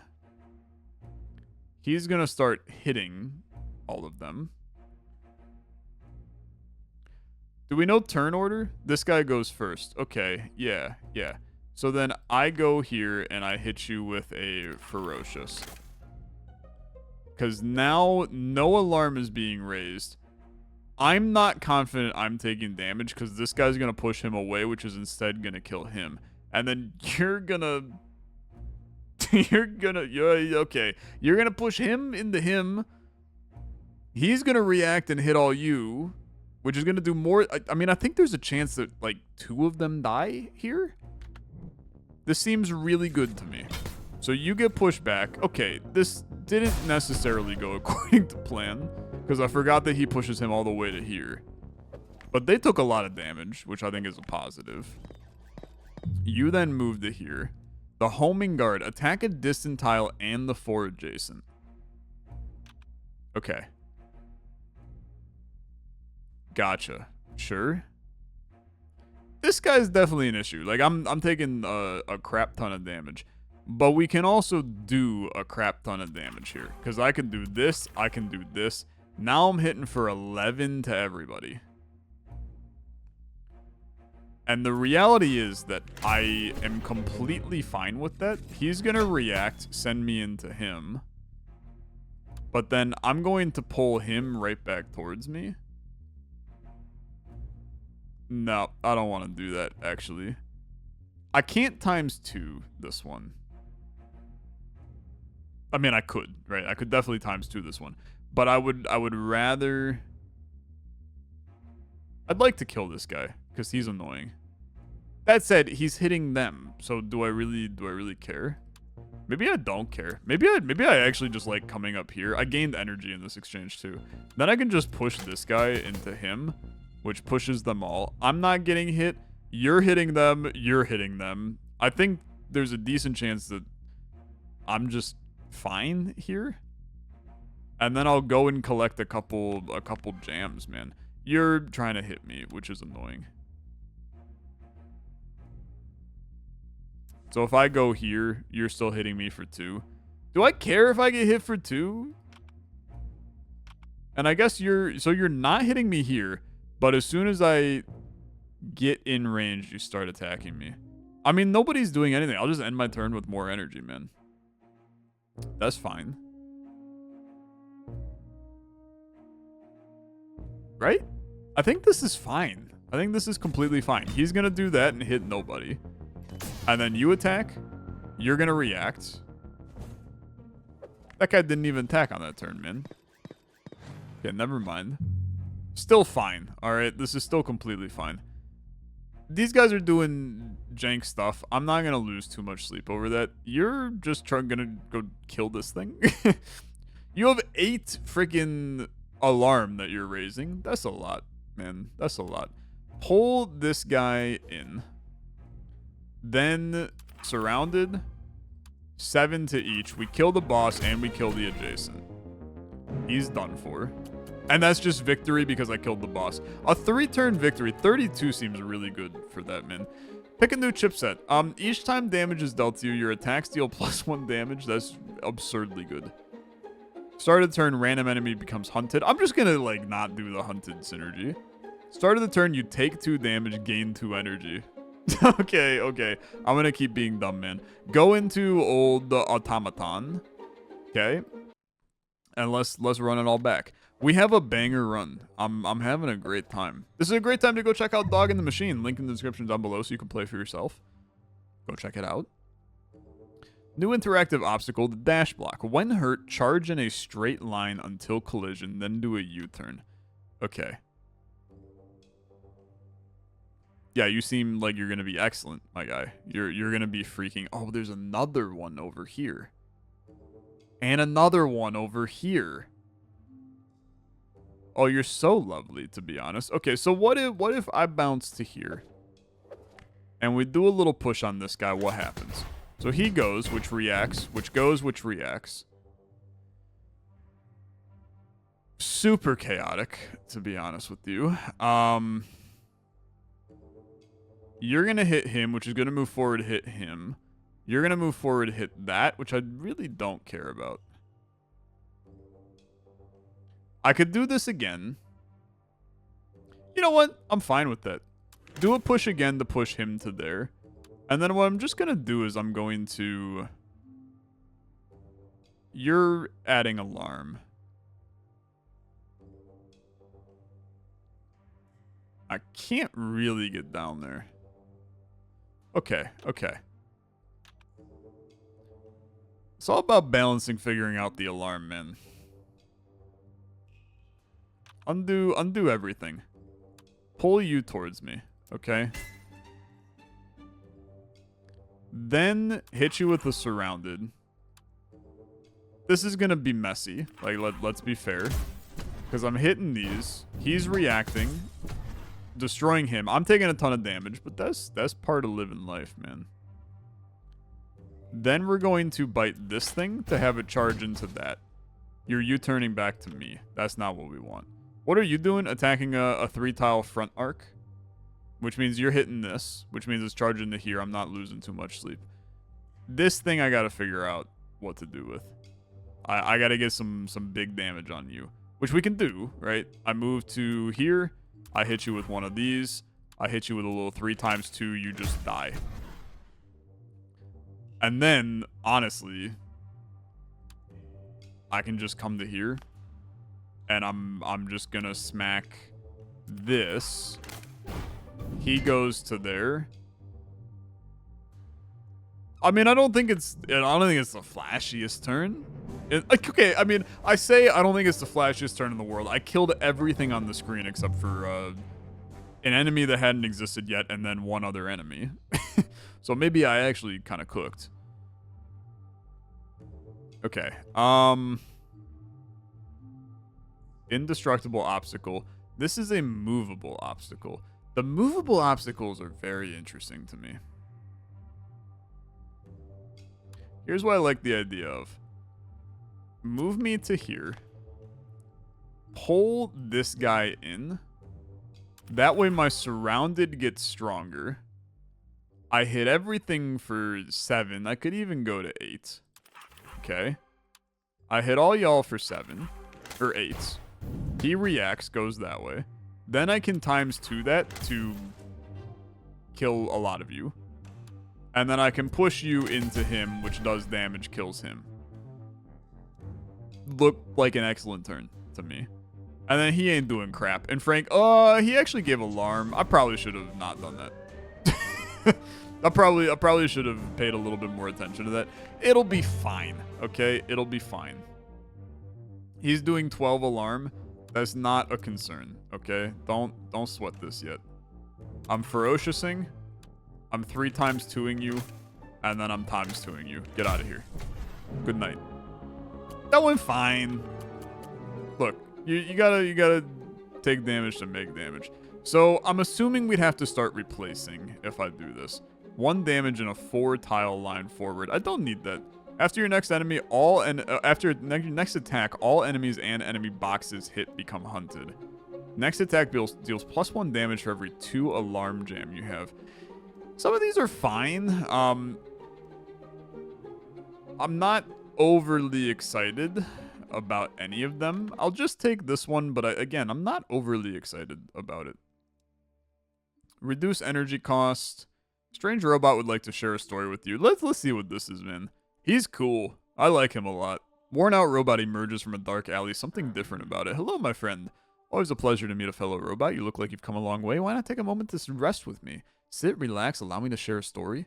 He's gonna start hitting all of them. Do we know turn order? This guy goes first. Okay, yeah. So then I go here and I hit you with a ferocious. Because now no alarm is being raised. I'm not confident I'm taking damage because this guy's going to push him away, which is instead going to kill him. And then you're going to... okay. You're going to push him into him. He's going to react and hit all you, which is going to do more. I mean, I think there's a chance that, like, 2 of them die here. This seems really good to me. So you get pushed back. Okay, this didn't necessarily go according to plan, because I forgot that he pushes him all the way to here. But they took a lot of damage, which I think is a positive. You then move to here. The homing guard, attack a distant tile and the 4 adjacent. Okay. Gotcha. Sure. This guy's definitely an issue. Like, I'm taking a crap ton of damage. But we can also do a crap ton of damage here. Because I can do this, I can do this. Now I'm hitting for 11 to everybody. And the reality is that I am completely fine with that. He's going to react, send me into him. But then I'm going to pull him right back towards me. No, I don't want to do that, actually. I can't ×2 this one. I mean, I could, right? I could definitely ×2 this one. But I would rather... I'd like to kill this guy, because he's annoying. That said, he's hitting them, so do I really care? Maybe I don't care. Maybe I actually just like coming up here. I gained energy in this exchange too. Then I can just push this guy into him, which pushes them all. I'm not getting hit. You're hitting them. You're hitting them. I think there's a decent chance that I'm just fine here. And then I'll go and collect a couple jams, man. You're trying to hit me, which is annoying. So if I go here, you're still hitting me for 2. Do I care if I get hit for 2? And I guess you're not hitting me here, but as soon as I get in range, you start attacking me. I mean, nobody's doing anything. I'll just end my turn with more energy, man. That's fine. Right? I think this is fine. I think this is completely fine. He's going to do that and hit nobody. And then you attack. You're going to react. That guy didn't even attack on that turn, man. Okay, never mind. Still fine. Alright, this is still completely fine. These guys are doing jank stuff. I'm not going to lose too much sleep over that. You're just going to go kill this thing. You have 8 freaking alarm that you're raising. That's a lot, man. That's a lot. Pull this guy in. Then surrounded. 7 to each. We kill the boss and we kill the adjacent. He's done for. And that's just victory because I killed the boss. A 3-turn victory. 32 seems really good for that, man. Pick a new chipset. Each time damage is dealt to you, your attacks deal +1 damage. That's absurdly good. Start of the turn, random enemy becomes hunted. I'm just gonna, like, not do the hunted synergy. Start of the turn, you take 2 damage, gain 2 energy. Okay. I'm gonna keep being dumb, man. Go into old automaton. Okay. And let's run it all back. We have a banger run. I'm having a great time. This is a great time to go check out Dog in the Machine. Link in the description down below so you can play for yourself. Go check it out. New interactive obstacle, the dash block. When hurt, charge in a straight line until collision, then do a U-turn. Okay. Yeah, you seem like you're going to be excellent, my guy. You're going to be freaking... Oh, there's another one over here. And another one over here. Oh, you're so lovely, to be honest. Okay, so what if I bounce to here? And we do a little push on this guy, what happens? So he goes, which reacts, which goes, which reacts. Super chaotic, to be honest with you. You're going to hit him, which is going to move forward, hit him. You're going to move forward, hit that, which I really don't care about. I could do this again. You know what? I'm fine with that. Do a push again to push him to there. And then what I'm just going to do is I'm going to... You're adding alarm. I can't really get down there. Okay. It's all about balancing, figuring out the alarm, man. Undo everything. Pull you towards me, okay? Then hit you with the surrounded. This is gonna be messy. Like, let's be fair. Because I'm hitting these. He's reacting. Destroying him. I'm taking a ton of damage, but that's part of living life, man. Then we're going to bite this thing to have it charge into that. You're U-turning back to me. That's not what we want. What are you doing? Attacking a 3-tile front arc? Which means you're hitting this. Which means it's charging to here. I'm not losing too much sleep. This thing I gotta figure out what to do with. I gotta get some big damage on you. Which we can do, right? I move to here. I hit you with one of these. I hit you with a little 3x2. You just die. And then, honestly, I can just come to here. And I'm just gonna smack this. He goes to there. I mean, I don't think it's the flashiest turn. Okay, I mean, I say I don't think it's the flashiest turn in the world. I killed everything on the screen except for an enemy that hadn't existed yet, and then one other enemy. So maybe I actually kind of cooked. Okay. Indestructible obstacle. This is a movable obstacle. The movable obstacles are very interesting to me. Here's what I like the idea of. Move me to here. Pull this guy in. That way my surrounded gets stronger. I hit everything for 7. I could even go to 8. Okay. I hit all y'all for 7. Or 8. He reacts, goes that way. Then I can ×2 that to kill a lot of you. And then I can push you into him, which does damage, kills him. Looked like an excellent turn to me. And then he ain't doing crap. And Frank, he actually gave alarm. I probably should have not done that. I probably should have paid a little bit more attention to that. It'll be fine, okay? It'll be fine. He's doing 12 alarm. That's not a concern, okay? Don't sweat this yet. I'm ferociousing. I'm 3x2ing you, and then I'm ×2ing you. Get out of here. Good night. That went fine. Look, you gotta take damage to make damage. So I'm assuming we'd have to start replacing if I do this. 1 damage in a 4-tile line forward. I don't need that. After your next enemy, after your next attack, all enemies and enemy boxes hit become hunted. Next attack deals +1 damage for every 2 alarm jam you have. Some of these are fine. I'm not overly excited about any of them. I'll just take this one, but again, I'm not overly excited about it. Reduce energy cost. Strange robot would like to share a story with you. Let's see what this is, man. He's cool. I like him a lot. Worn out robot emerges from a dark alley. Something different about it. Hello, my friend. Always a pleasure to meet a fellow robot. You look like you've come a long way. Why not take a moment to rest with me? Sit, relax, allow me to share a story.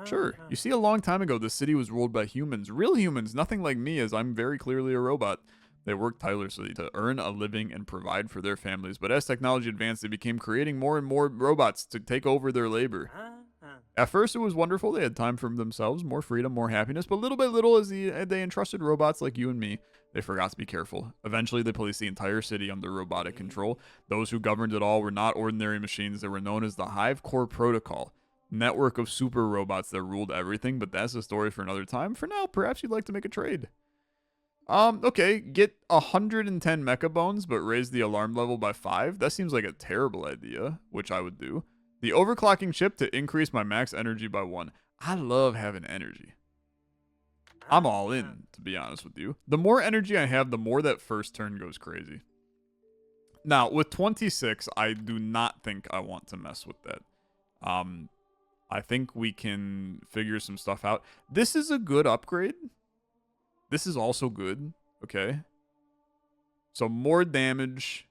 Sure. You see, a long time ago, this city was ruled by humans. Real humans, nothing like me, as I'm very clearly a robot. They worked tirelessly to earn a living and provide for their families. But as technology advanced, they became creating more and more robots to take over their labor. At first, it was wonderful. They had time for themselves, more freedom, more happiness. But little by little, as they entrusted robots like you and me, they forgot to be careful. Eventually, they placed the entire city under robotic control. Those who governed it all were not ordinary machines. They were known as the Hive Core Protocol. Network of super robots that ruled everything, but that's a story for another time. For now, perhaps you'd like to make a trade. Okay, get 110 mecha bones, but raise the alarm level by 5. That seems like a terrible idea, which I would do. The overclocking chip to increase my max energy by 1. I love having energy. I'm all in, to be honest with you. The more energy I have, the more that first turn goes crazy. Now, with 26, I do not think I want to mess with that. I think we can figure some stuff out. This is a good upgrade. This is also good. Okay. So more damage.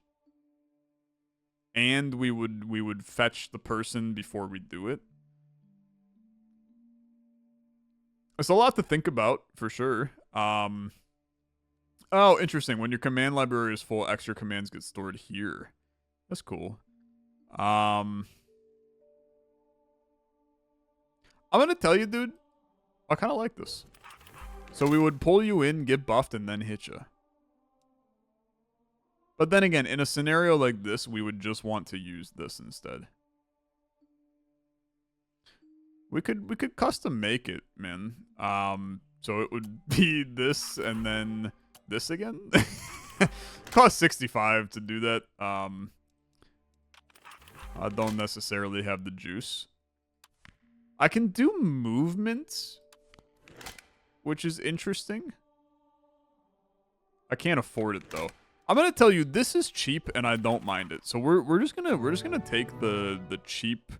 And we would fetch the person before we do it. It's a lot to think about, for sure. Oh, interesting. When your command library is full, extra commands get stored here. That's cool. I'm gonna tell you, dude, I kind of like this. So we would pull you in, get buffed, and then hit you. But then again, in a scenario like this, we would just want to use this instead. We could custom make it, man. So it would be this and then this again. Cost 65 to do that. I don't necessarily have the juice. I can do movement, which is interesting. I can't afford it though. I'm gonna tell you, this is cheap and I don't mind it. So we're just gonna take the cheap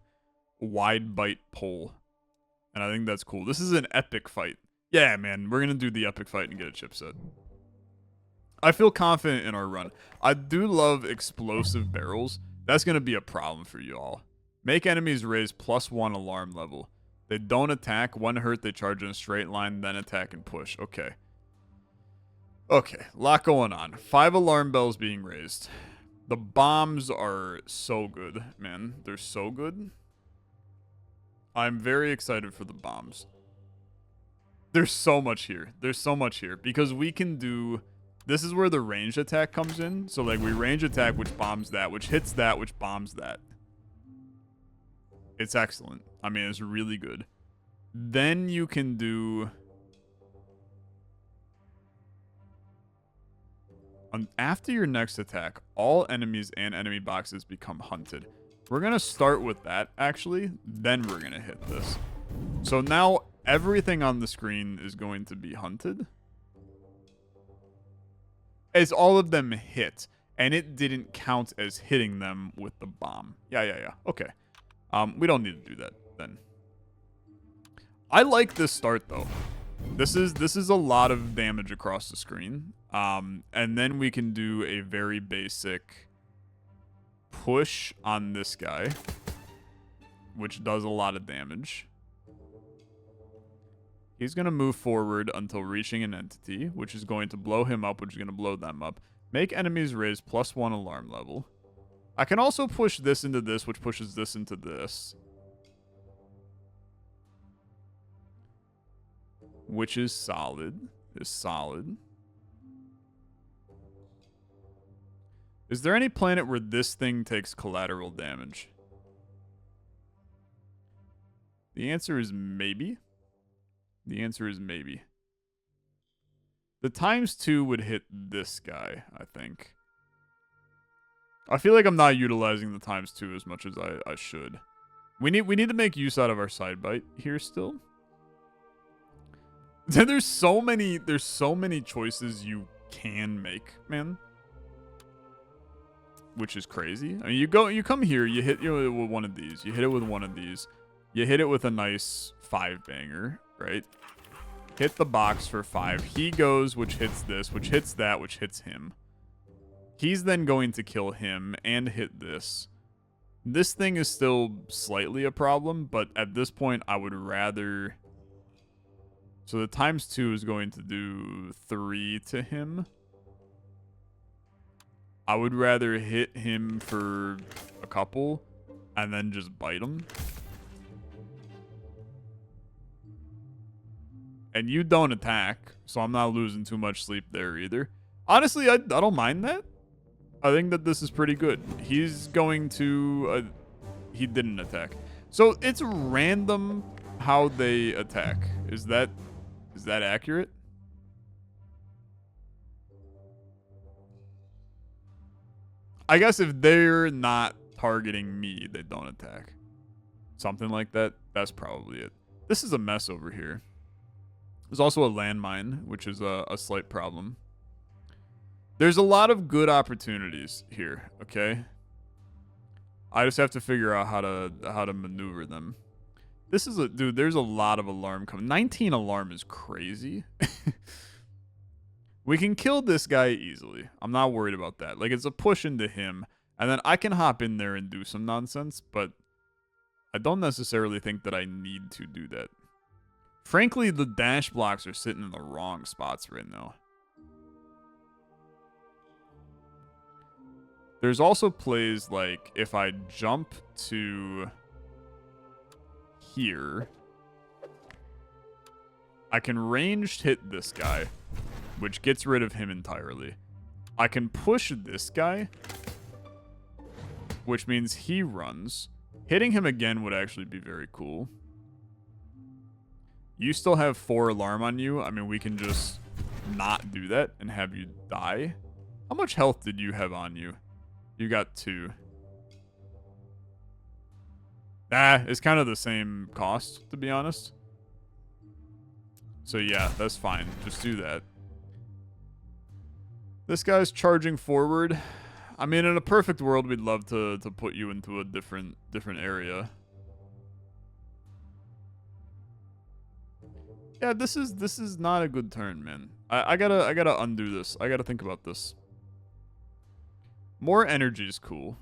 wide bite pull. And I think that's cool. This is an epic fight. Yeah, man, we're gonna do the epic fight and get a chipset. I feel confident in our run. I do love explosive barrels. That's gonna be a problem for you all. Make enemies raise +1 alarm level. They don't attack. 1 hurt, they charge in a straight line, then attack and push. Okay. Okay, lot going on. 5 alarm bells being raised. The bombs are so good, man. They're so good. I'm very excited for the bombs. There's so much here. There's so much here. Because we can do... This is where the ranged attack comes in. So, like, we range attack, which bombs that, which hits that, which bombs that. It's excellent. I mean, it's really good. Then you can do... After your next attack, all enemies and enemy boxes become hunted. We're going to start with that, actually. Then we're going to hit this. So now everything on the screen is going to be hunted. As all of them hit. And it didn't count as hitting them with the bomb. Yeah. Okay. We don't need to do that then. I like this start, though. This is a lot of damage across the screen. And then we can do a very basic push on this guy, which does a lot of damage. He's going to move forward until reaching an entity, which is going to blow him up, which is going to blow them up. Make enemies raise +1 alarm level. I can also push this into this, which pushes this into this. Which is solid. Is solid. Is there any planet where this thing takes collateral damage? The answer is maybe. The answer is maybe. The ×2 would hit this guy, I think. I feel like I'm not utilizing the ×2 as much as I should. We need to make use out of our side bite here still. There's so many choices you can make, man. Which is crazy. I mean, you come here, you hit it with one of these, you hit it with one of these, you hit it with a nice 5-banger, right? Hit the box for 5. He goes, which hits this, which hits that, which hits him. He's then going to kill him and hit this. This thing is still slightly a problem, but at this point, I would rather... So the ×2 is going to do 3 to him. I would rather hit him for a couple and then just bite him. And you don't attack, so I'm not losing too much sleep there either. Honestly, I don't mind that. I think that this is pretty good. He's going to... he didn't attack. So it's random how they attack. Is that accurate? I guess if they're not targeting me, they don't attack. Something like that. That's probably it. This is a mess over here. There's also a landmine, which is a slight problem. There's a lot of good opportunities here, okay? I just have to figure out how to maneuver them. This is dude, there's a lot of alarm coming. 19 alarm is crazy. We can kill this guy easily. I'm not worried about that. Like, it's a push into him, and then I can hop in there and do some nonsense, but I don't necessarily think that I need to do that. Frankly, the dash blocks are sitting in the wrong spots right now. There's also plays like if I jump to here, I can ranged hit this guy, which gets rid of him entirely. I can push this guy, which means he runs. Hitting him again would actually be very cool. You still have 4 alarm on you. I mean, we can just not do that and have you die. How much health did you have on you? You got 2. It's kind of the same cost, to be honest. So yeah, that's fine. Just do that. This guy's charging forward. I mean, in a perfect world, we'd love to put you into a different area. Yeah, this is not a good turn, man. I gotta undo this. I gotta think about this. More energy is cool.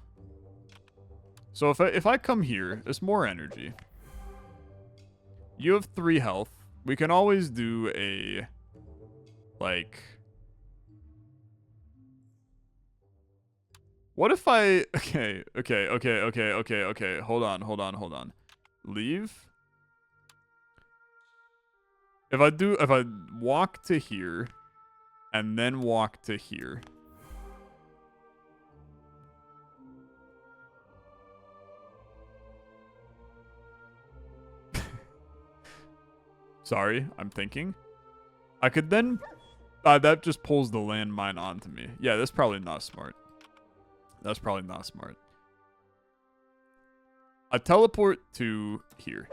So if I come here, it's more energy. You have 3 health. We can always do a like. What if I okay. Hold on. Leave. If I walk to here and then walk to here. Sorry, I'm thinking. I could then that just pulls the landmine onto me. Yeah, that's probably not smart. That's probably not smart. I teleport to here.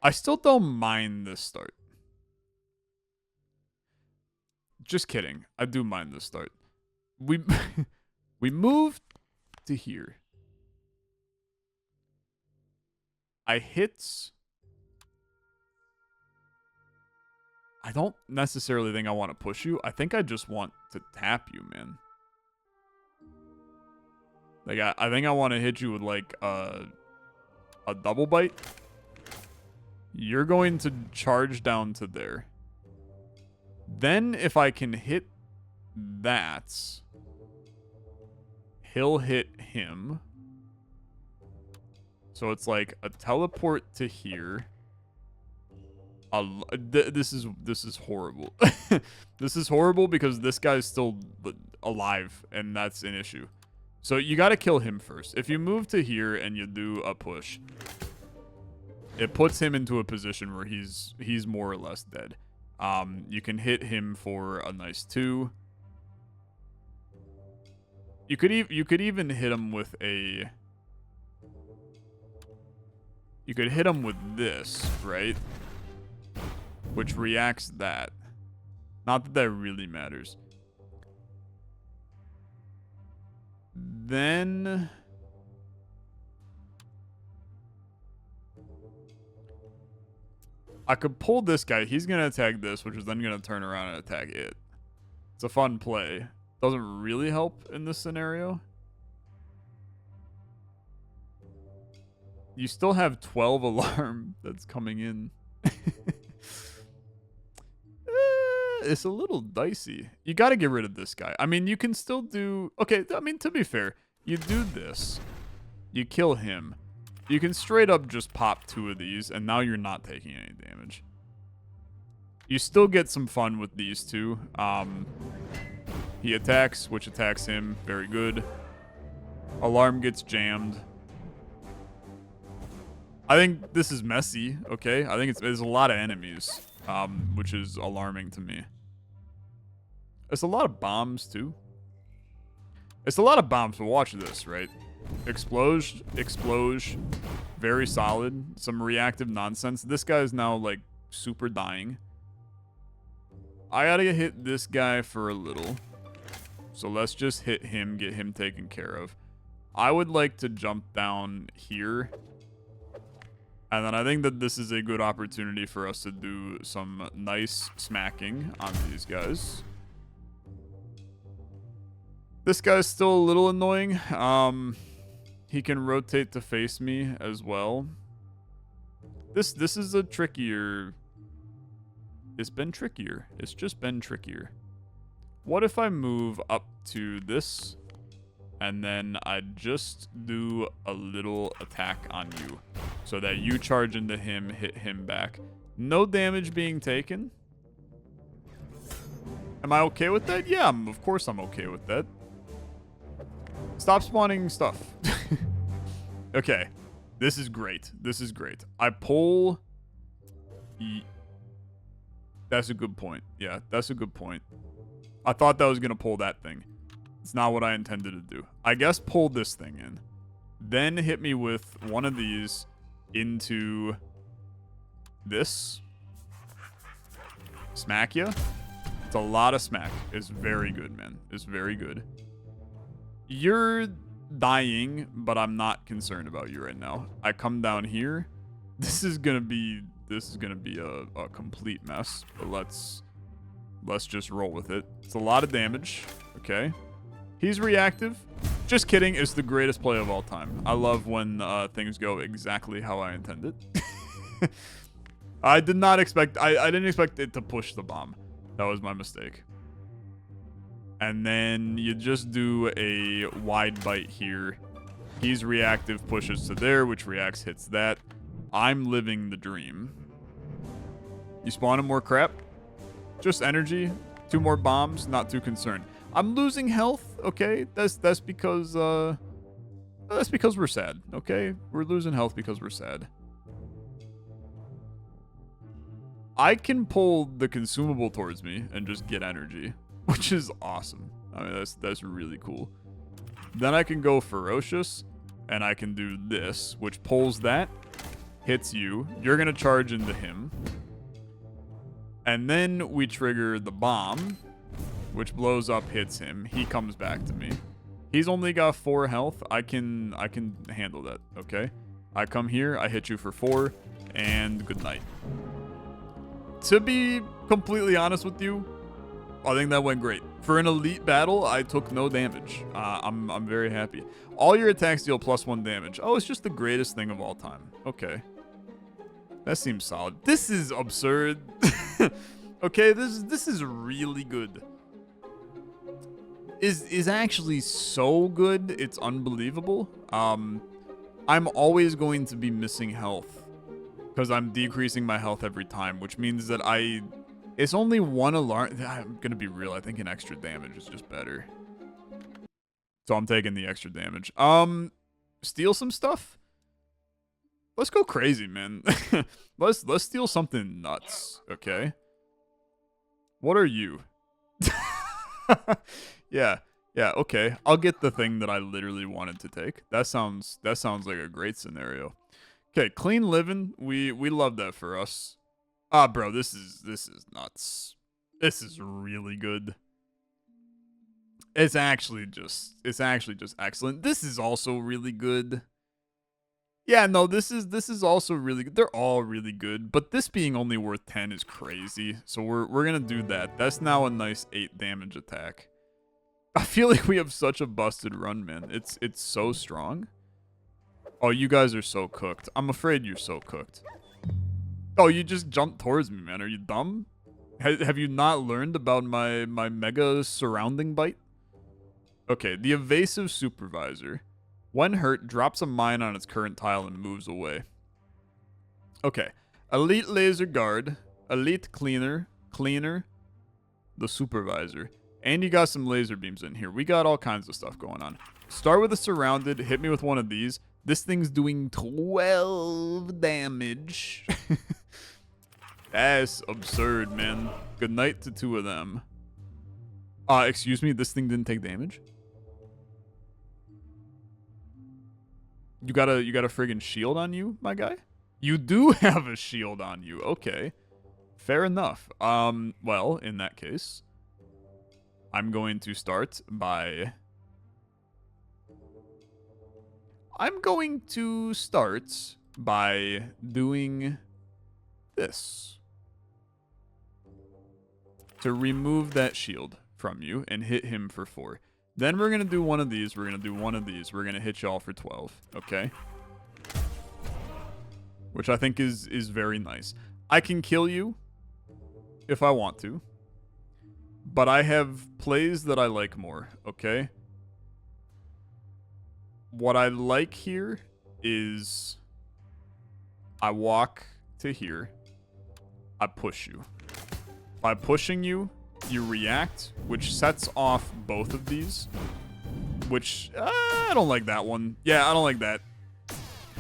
I still don't mind this start. Just kidding. I do mind this start. We we moved to here. I hit. I don't necessarily think I want to push you. I think I just want to tap you, man. Like, I think I want to hit you with, like, a double bite. You're going to charge down to there. Then, if I can hit that, he'll hit him. So it's like a teleport to here. This is horrible. This is horrible because this guy's still alive, and that's an issue. So you got to kill him first. If you move to here and you do a push, it puts him into a position where he's more or less dead. You can hit him for a nice 2. You could even hit him with a. You could hit him with this, right? Which reacts that. Not that that really matters. Then I could pull this guy. He's going to attack this, which is then going to turn around and attack it. It's a fun play. Doesn't really help in this scenario. You still have 12 alarm that's coming in. It's a little dicey. You got to get rid of this guy. I mean, you can still do... Okay, I mean, to be fair, you do this. You kill him. You can straight up just pop 2 of these, and now you're not taking any damage. You still get some fun with these 2. He attacks, which attacks him. Very good. Alarm gets jammed. I think this is messy, okay? I think there's a lot of enemies, which is alarming to me. It's a lot of bombs, too. It's a lot of bombs, but watch this, right? Explode. Very solid. Some reactive nonsense. This guy's now, like, super dying. I gotta hit this guy for a little. So let's just hit him, get him taken care of. I would like to jump down here. And then I think that this is a good opportunity for us to do some nice smacking on these guys. This guy's still a little annoying. He can rotate to face me as well. This is a trickier... It's been trickier. It's just been trickier. What if I move up to this And then I just do a little attack on you so that you charge into him, hit him back. No damage being taken. Am I okay with that? Yeah, of course I'm okay with that. Stop spawning stuff. Okay. This is great. This is great. I pull... That's a good point. Yeah, that's a good point. I thought that was going to pull that thing. It's not what I intended to do. I guess pull this thing in. Then hit me with one of these into this. Smack ya. It's a lot of smack. It's very good, man. It's very good. You're dying, but I'm not concerned about you right now. I come down here. This is gonna be a complete mess. But let's just roll with it. It's a lot of damage. Okay. He's reactive. Just kidding. It's the greatest play of all time. I love when things go exactly how I intended. I did not expect... I didn't expect it to push the bomb. That was my mistake. And then you just do a wide bite here. He's reactive, pushes to there, which reacts, hits that. I'm living the dream. You spawning more crap? Just energy. 2 more bombs. Not too concerned. I'm losing health. Okay, that's because we're sad. Okay, we're losing health because we're sad. I can pull the consumable towards me and just get energy, which is awesome. I mean, that's really cool. Then I can go ferocious, and I can do this, which pulls that, hits you. You're gonna charge into him, and then we trigger the bomb, which blows up, hits him. He comes back to me. He's only got 4 health. I can handle that. Okay, I come here, I hit you for 4, and good night. To be completely honest with you, I think that went great. For an elite battle, I took no damage. I'm very happy. All your attacks deal +1 damage. Oh, it's just the greatest thing of all time. Okay. That seems solid. This is absurd. Okay, this is really good. Is actually so good, it's unbelievable. I'm always going to be missing health because I'm decreasing my health every time, which means that it's only 1 alarm. I'm gonna be real. I think an extra damage is just better. So I'm taking the extra damage. Steal some stuff. Let's go crazy, man. let's steal something nuts. Okay. What are you? Yeah. Okay. I'll get the thing that I literally wanted to take. That sounds like a great scenario. Okay, clean living. We love that for us. Ah, bro, this is nuts. This is really good. It's actually just excellent. This is also really good. Yeah, no, this is also really good. They're all really good, but this being only worth 10 is crazy. So we're gonna do that. That's now a nice 8 damage attack. I feel like we have such a busted run, man. It's so strong. Oh, you guys are so cooked. I'm afraid you're so cooked. Oh, you just jumped towards me, man. Are you dumb? Have you not learned about my mega surrounding bite? Okay, the evasive supervisor. When hurt, drops a mine on its current tile and moves away. Okay. Elite laser guard. Elite cleaner. The supervisor. And you got some laser beams in here. We got all kinds of stuff going on. Start with a surrounded. Hit me with one of these. This thing's doing 12 damage. That's absurd, man. Good night to 2 of them. Excuse me, this thing didn't take damage? You got a friggin' shield on you, my guy? You do have a shield on you. Okay. Fair enough. Well, in that case, I'm going to start by doing this. To remove that shield from you and hit him for 4. Then we're going to do one of these. We're going to do one of these. We're going to hit y'all for 12. Okay? Which I think is very nice. I can kill you if I want to. But I have plays that I like more. Okay? What I like here is I walk to here. I push you. By pushing you, you react, which sets off both of these. Which, I don't like that one. Yeah, I don't like that.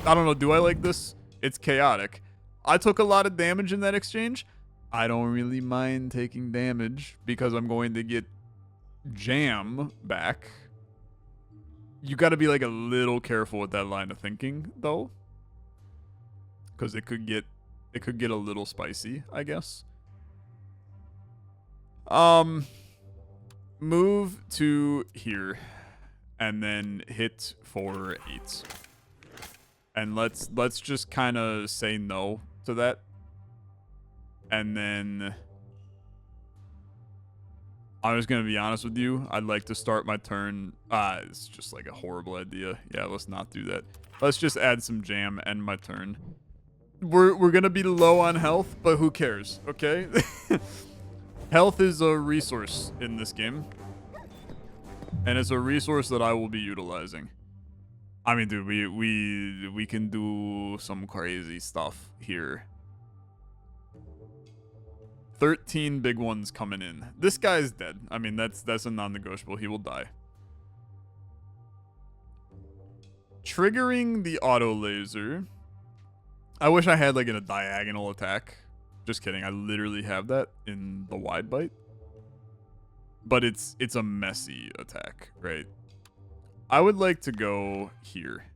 I don't know, do I like this? It's chaotic. I took a lot of damage in that exchange. I don't really mind taking damage because I'm going to get jam back. You got to be like a little careful with that line of thinking, though. Because it could get a little spicy, I guess. Move to here and then hit for 8. And let's just kind of say no to that. And then I was going to be honest with you. I'd like to start my turn. It's just like a horrible idea. Yeah, let's not do that. Let's just add some jam and my turn. We're going to be low on health, but who cares, okay? Health is a resource in this game. And it's a resource that I will be utilizing. I mean, dude, we can do some crazy stuff here. 13 big ones coming in. This guy's dead. I mean, that's a non-negotiable. He will die. Triggering the auto laser. I wish I had like a diagonal attack. Just kidding. I literally have that in the wide bite. But it's a messy attack, right? I would like to go here.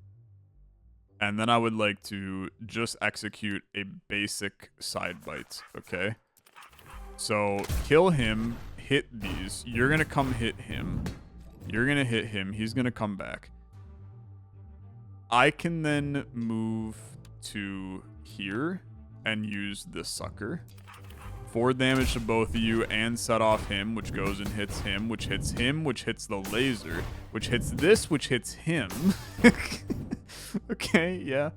And then I would like to just execute a basic side bite, okay? So, kill him, hit these. You're going to come hit him. You're going to hit him. He's going to come back. I can then move to here and use this sucker. 4 damage to both of you and set off him, which goes and hits him, which hits him, which hits the laser, which hits this, which hits him. Okay, yeah.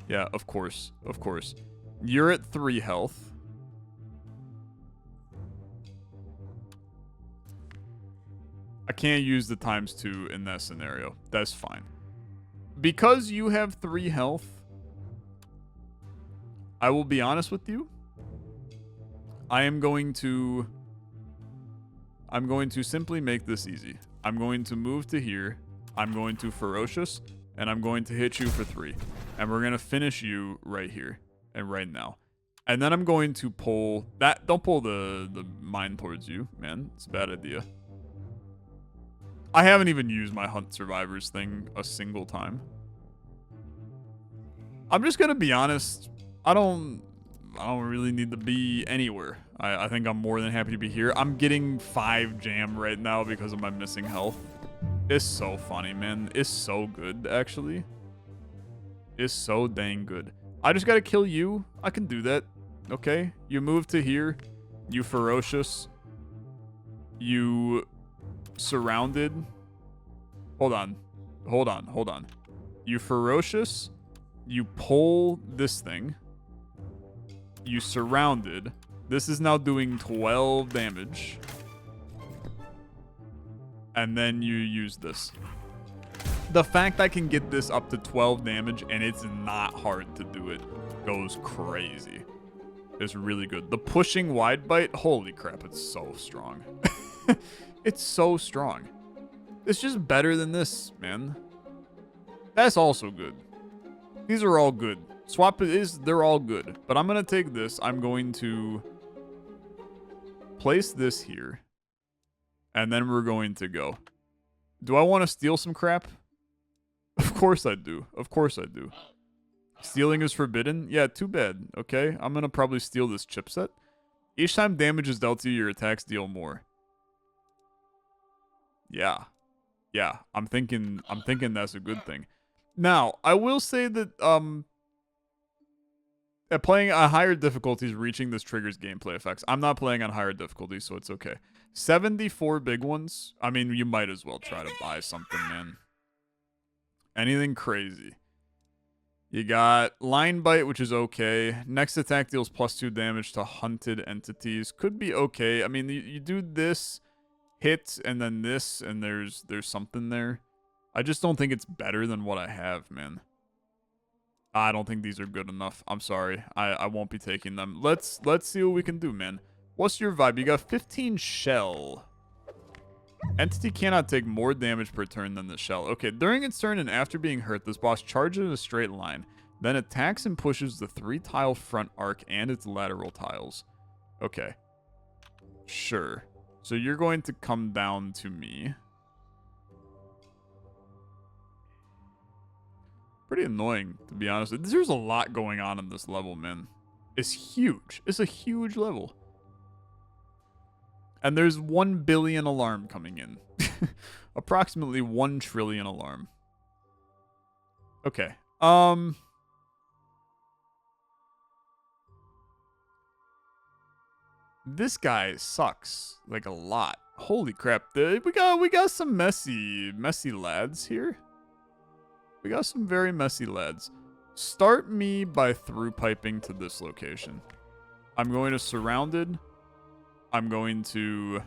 Yeah, of course. Of course. You're at 3 health. I can't use the ×2 in that scenario. That's fine. Because you have 3 health, I will be honest with you. I'm going to simply make this easy. I'm going to move to here. I'm going to ferocious, and I'm going to hit you for 3. And we're going to finish you right here and right now. And then I'm going to pull that. Don't pull the mine towards you, man. It's a bad idea. I haven't even used my Hunt Survivors thing a single time. I'm just going to be honest. I don't really need to be anywhere. I think I'm more than happy to be here. I'm getting 5 jam right now because of my missing health. It's so funny, man. It's so good, actually. It's so dang good. I just gotta kill you. I can do that. Okay? You move to here. You ferocious. You surrounded. Hold on. Hold on. Hold on. You ferocious. You pull this thing. You surrounded. This is now doing 12 damage. And then you use this. The fact I can get this up to 12 damage and it's not hard to do it goes crazy. It's really good. The pushing wide bite, holy crap, it's so strong. It's so strong. It's just better than this, man. That's also good. These are all good. Swap they're all good. But I'm going to take this. I'm going to place this here. And then we're going to go. Do I want to steal some crap? Of course I do. Of course I do. Stealing is forbidden? Yeah, too bad. Okay, I'm going to probably steal this chipset. Each time damage is dealt to you, your attacks deal more. Yeah. Yeah, I'm thinking that's a good thing. Now, I will say that playing on higher difficulties, reaching this triggers gameplay effects. I'm not playing on higher difficulties, so it's okay. 74 big ones. I mean, you might as well try to buy something, man. Anything crazy. You got line bite, which is okay. Next attack deals +2 damage to hunted entities. Could be okay. I mean, you do this hit and then this, and there's something there. I just don't think it's better than what I have, man. I don't think these are good enough. I'm sorry. I won't be taking them. Let's see what we can do, man. What's your vibe? You got 15 shell. Entity cannot take more damage per turn than the shell. Okay, during its turn and after being hurt, this boss charges in a straight line, then attacks and pushes the 3-tile front arc and its lateral tiles. Okay. Sure. So you're going to come down to me. Pretty annoying, to be honest. There's a lot going on in this level, man. It's huge. It's a huge level. And there's 1 billion alarm coming in. Approximately 1 trillion alarm. Okay. This guy sucks like a lot. Holy crap. We got some messy lads here. We got some very messy lads. Start me by through piping to this location. I'm going to surrounded. I'm going to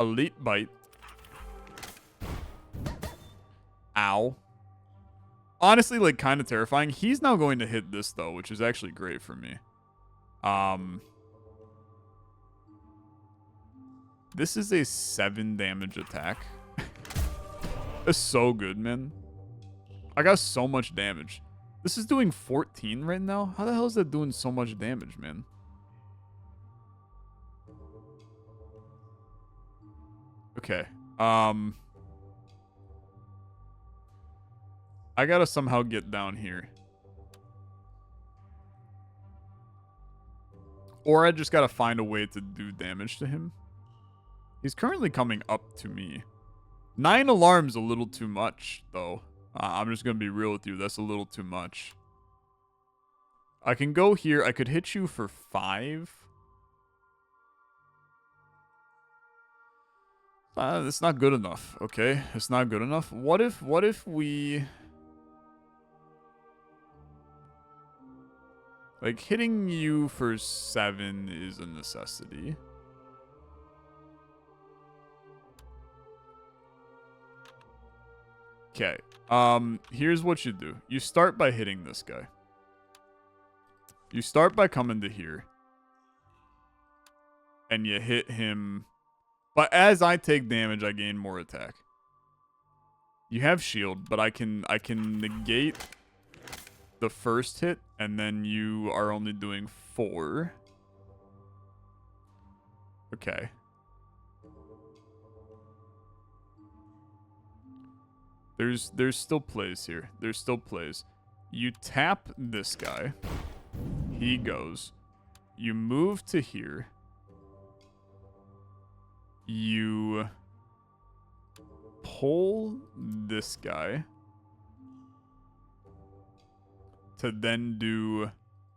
elite bite. Ow. Honestly, like, kind of terrifying. He's now going to hit this, though, which is actually great for me. This is a 7 damage attack. It's so good, man. I got so much damage. This is doing 14 right now? How the hell is that doing so much damage, man? Okay. I gotta somehow get down here. Or I just gotta find a way to do damage to him. He's currently coming up to me. 9 alarms a little too much, though. I'm just gonna be real with you. That's a little too much. I can go here. I could hit you for 5. It's not good enough, okay? It's not good enough. What if we... Like, hitting you for 7 is a necessity. Okay. Here's what you do. You start by hitting this guy. You start by coming to here. And you hit him. But as I take damage, I gain more attack. You have shield, but I can negate the first hit, and then you are only doing 4. Okay. There's still plays here. There's still plays. You tap this guy. He goes. You move to here. You pull this guy to then do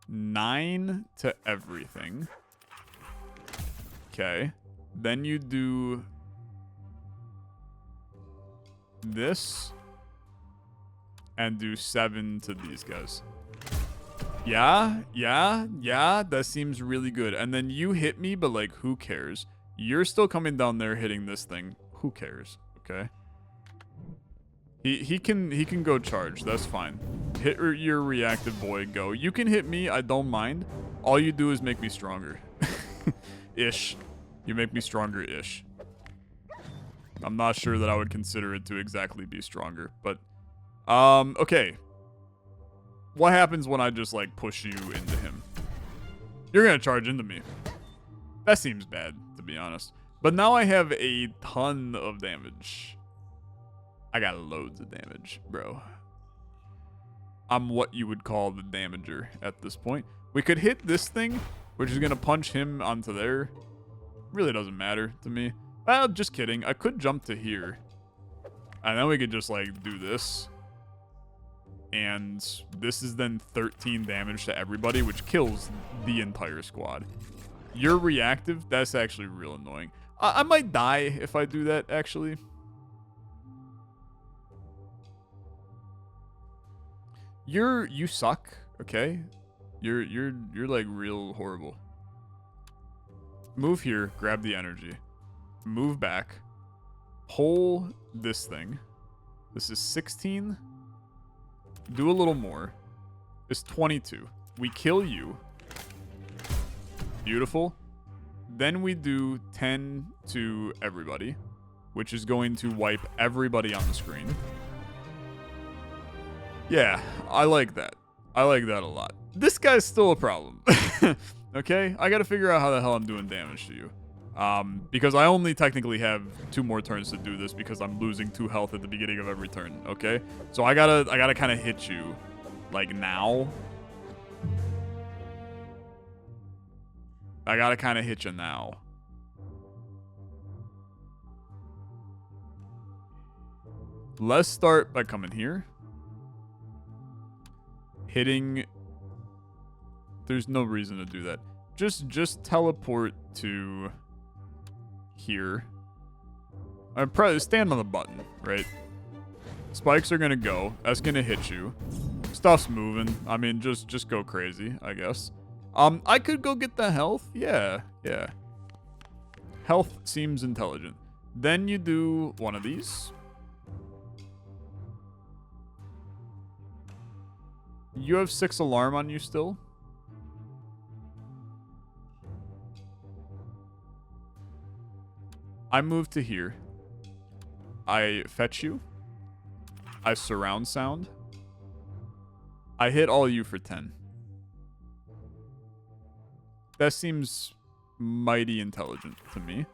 9 to everything. Okay. Then you do this and do 7 to these guys. Yeah, that seems really good. And then you hit me, but like, who cares? You're still coming down there hitting this thing. Who cares? Okay. He can go charge. That's fine. Hit your reactive boy. Go. You can hit me. I don't mind. All you do is make me stronger. Ish. You make me stronger. Ish. I'm not sure that I would consider it to exactly be stronger, but okay. What happens when I just like push you into him? You're gonna charge into me. That seems bad, to be honest. But now I have a ton of damage. I got loads of damage, bro. I'm what you would call the damager at this point. We could hit this thing, which is gonna punch him onto there. Really doesn't matter to me. Well, just kidding. I could jump to here. And then we could just, like, do this. And this is then 13 damage to everybody, which kills the entire squad. You're reactive? That's actually real annoying. I might die if I do that, actually. You suck, okay? You're like real horrible. Move here, grab the energy. Move back. pull this thing. This is 16. Do a little more. It's 22. We kill you. Beautiful. Then we do 10 to everybody, which is going to wipe everybody on the screen. Yeah, I like that. I like that a lot. This guy's still a problem. Okay? I gotta figure out how the hell I'm doing damage to you. Because I only technically have 2 more turns to do this because I'm losing 2 health at the beginning of every turn, okay? So I gotta kind of hit you, like, now. I gotta kind of hit you now. Let's start by coming here. Hitting... There's no reason to do that. Just teleport to here. I'm probably stand on the button, right? Spikes are gonna go. That's gonna hit you. Stuff's moving. I mean, just go crazy, I guess. I could go get the health. Yeah. Health seems intelligent. Then you do one of these. You have 6 alarm on you still. I move to here. I fetch you. I surround sound. I hit all you for 10. That seems mighty intelligent to me.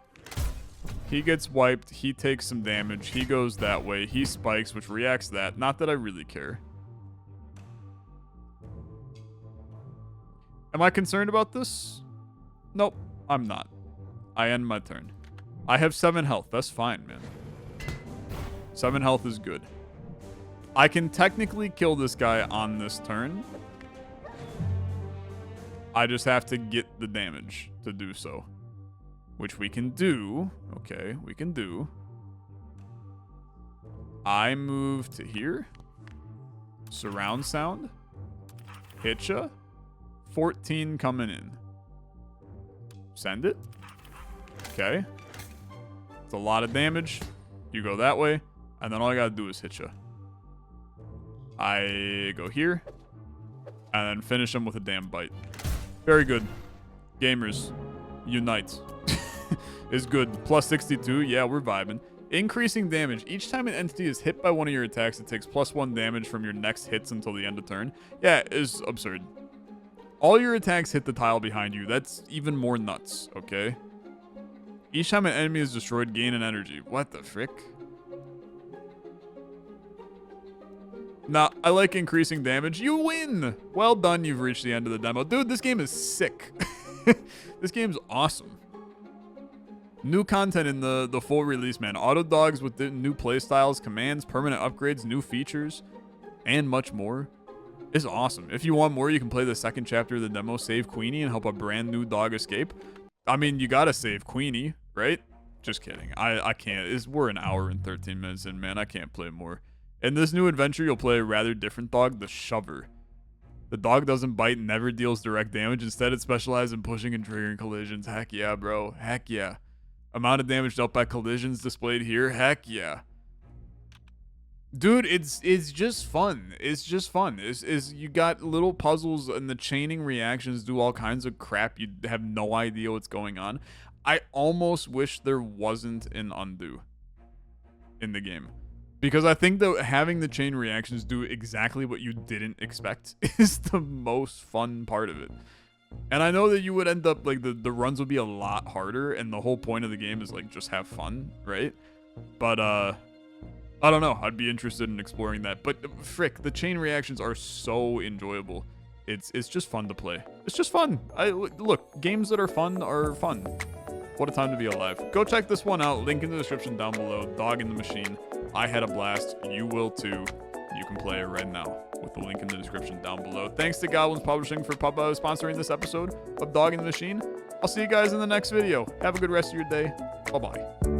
He gets wiped. He takes some damage. He goes that way. He spikes, which reacts that. Not that I really care. Am I concerned about this? Nope, I'm not. I end my turn. I have 7 health. That's fine, man. 7 health is good. I can technically kill this guy on this turn. I just have to get the damage to do so. Which we can do. Okay, we can do. I move to here. Surround sound. Hitcha. 14 coming in. Send it. Okay. It's a lot of damage. You go that way. And then all I gotta do is hit you. I go here. And then finish him with a damn bite. Very good. Gamers, unite. Is good. Plus 62. Yeah, we're vibing. Increasing damage. Each time an entity is hit by one of your attacks, it takes +1 damage from your next hits until the end of turn. Yeah, it is absurd. All your attacks hit the tile behind you. That's even more nuts, okay? Each time an enemy is destroyed, gain an energy. What the frick? Nah, I like increasing damage. You win! Well done, you've reached the end of the demo. Dude, this game is sick. This game's awesome. New content in the full release, man. AutoDogs with the new playstyles, commands, permanent upgrades, new features, and much more. It's awesome. If you want more, you can play the 2nd chapter of the demo, save Queenie, and help a brand new dog escape. I mean, you gotta save Queenie, right? Just kidding. I can't. We're an hour and 13 minutes in, man. I can't play more. In this new adventure, you'll play a rather different dog, the Shover. The dog doesn't bite and never deals direct damage. Instead, it specializes in pushing and triggering collisions. Heck yeah, bro. Heck yeah. Amount of damage dealt by collisions displayed here. Heck yeah. Dude, it's just fun. It's just fun. You got little puzzles and the chaining reactions do all kinds of crap. You have no idea what's going on. I almost wish there wasn't an undo in the game. Because I think that having the chain reactions do exactly what you didn't expect is the most fun part of it. And I know that you would end up, like, the runs would be a lot harder, and the whole point of the game is, like, just have fun, right? But, I don't know. I'd be interested in exploring that. But frick, the chain reactions are so enjoyable. It's just fun to play. It's just fun. Look, games that are fun are fun. What a time to be alive. Go check this one out. Link in the description down below. Dog in the Machine. I had a blast. You will too. You can play it right now with the link in the description down below. Thanks to Goblins Publishing for sponsoring this episode of Dog in the Machine. I'll see you guys in the next video. Have a good rest of your day. Bye-bye.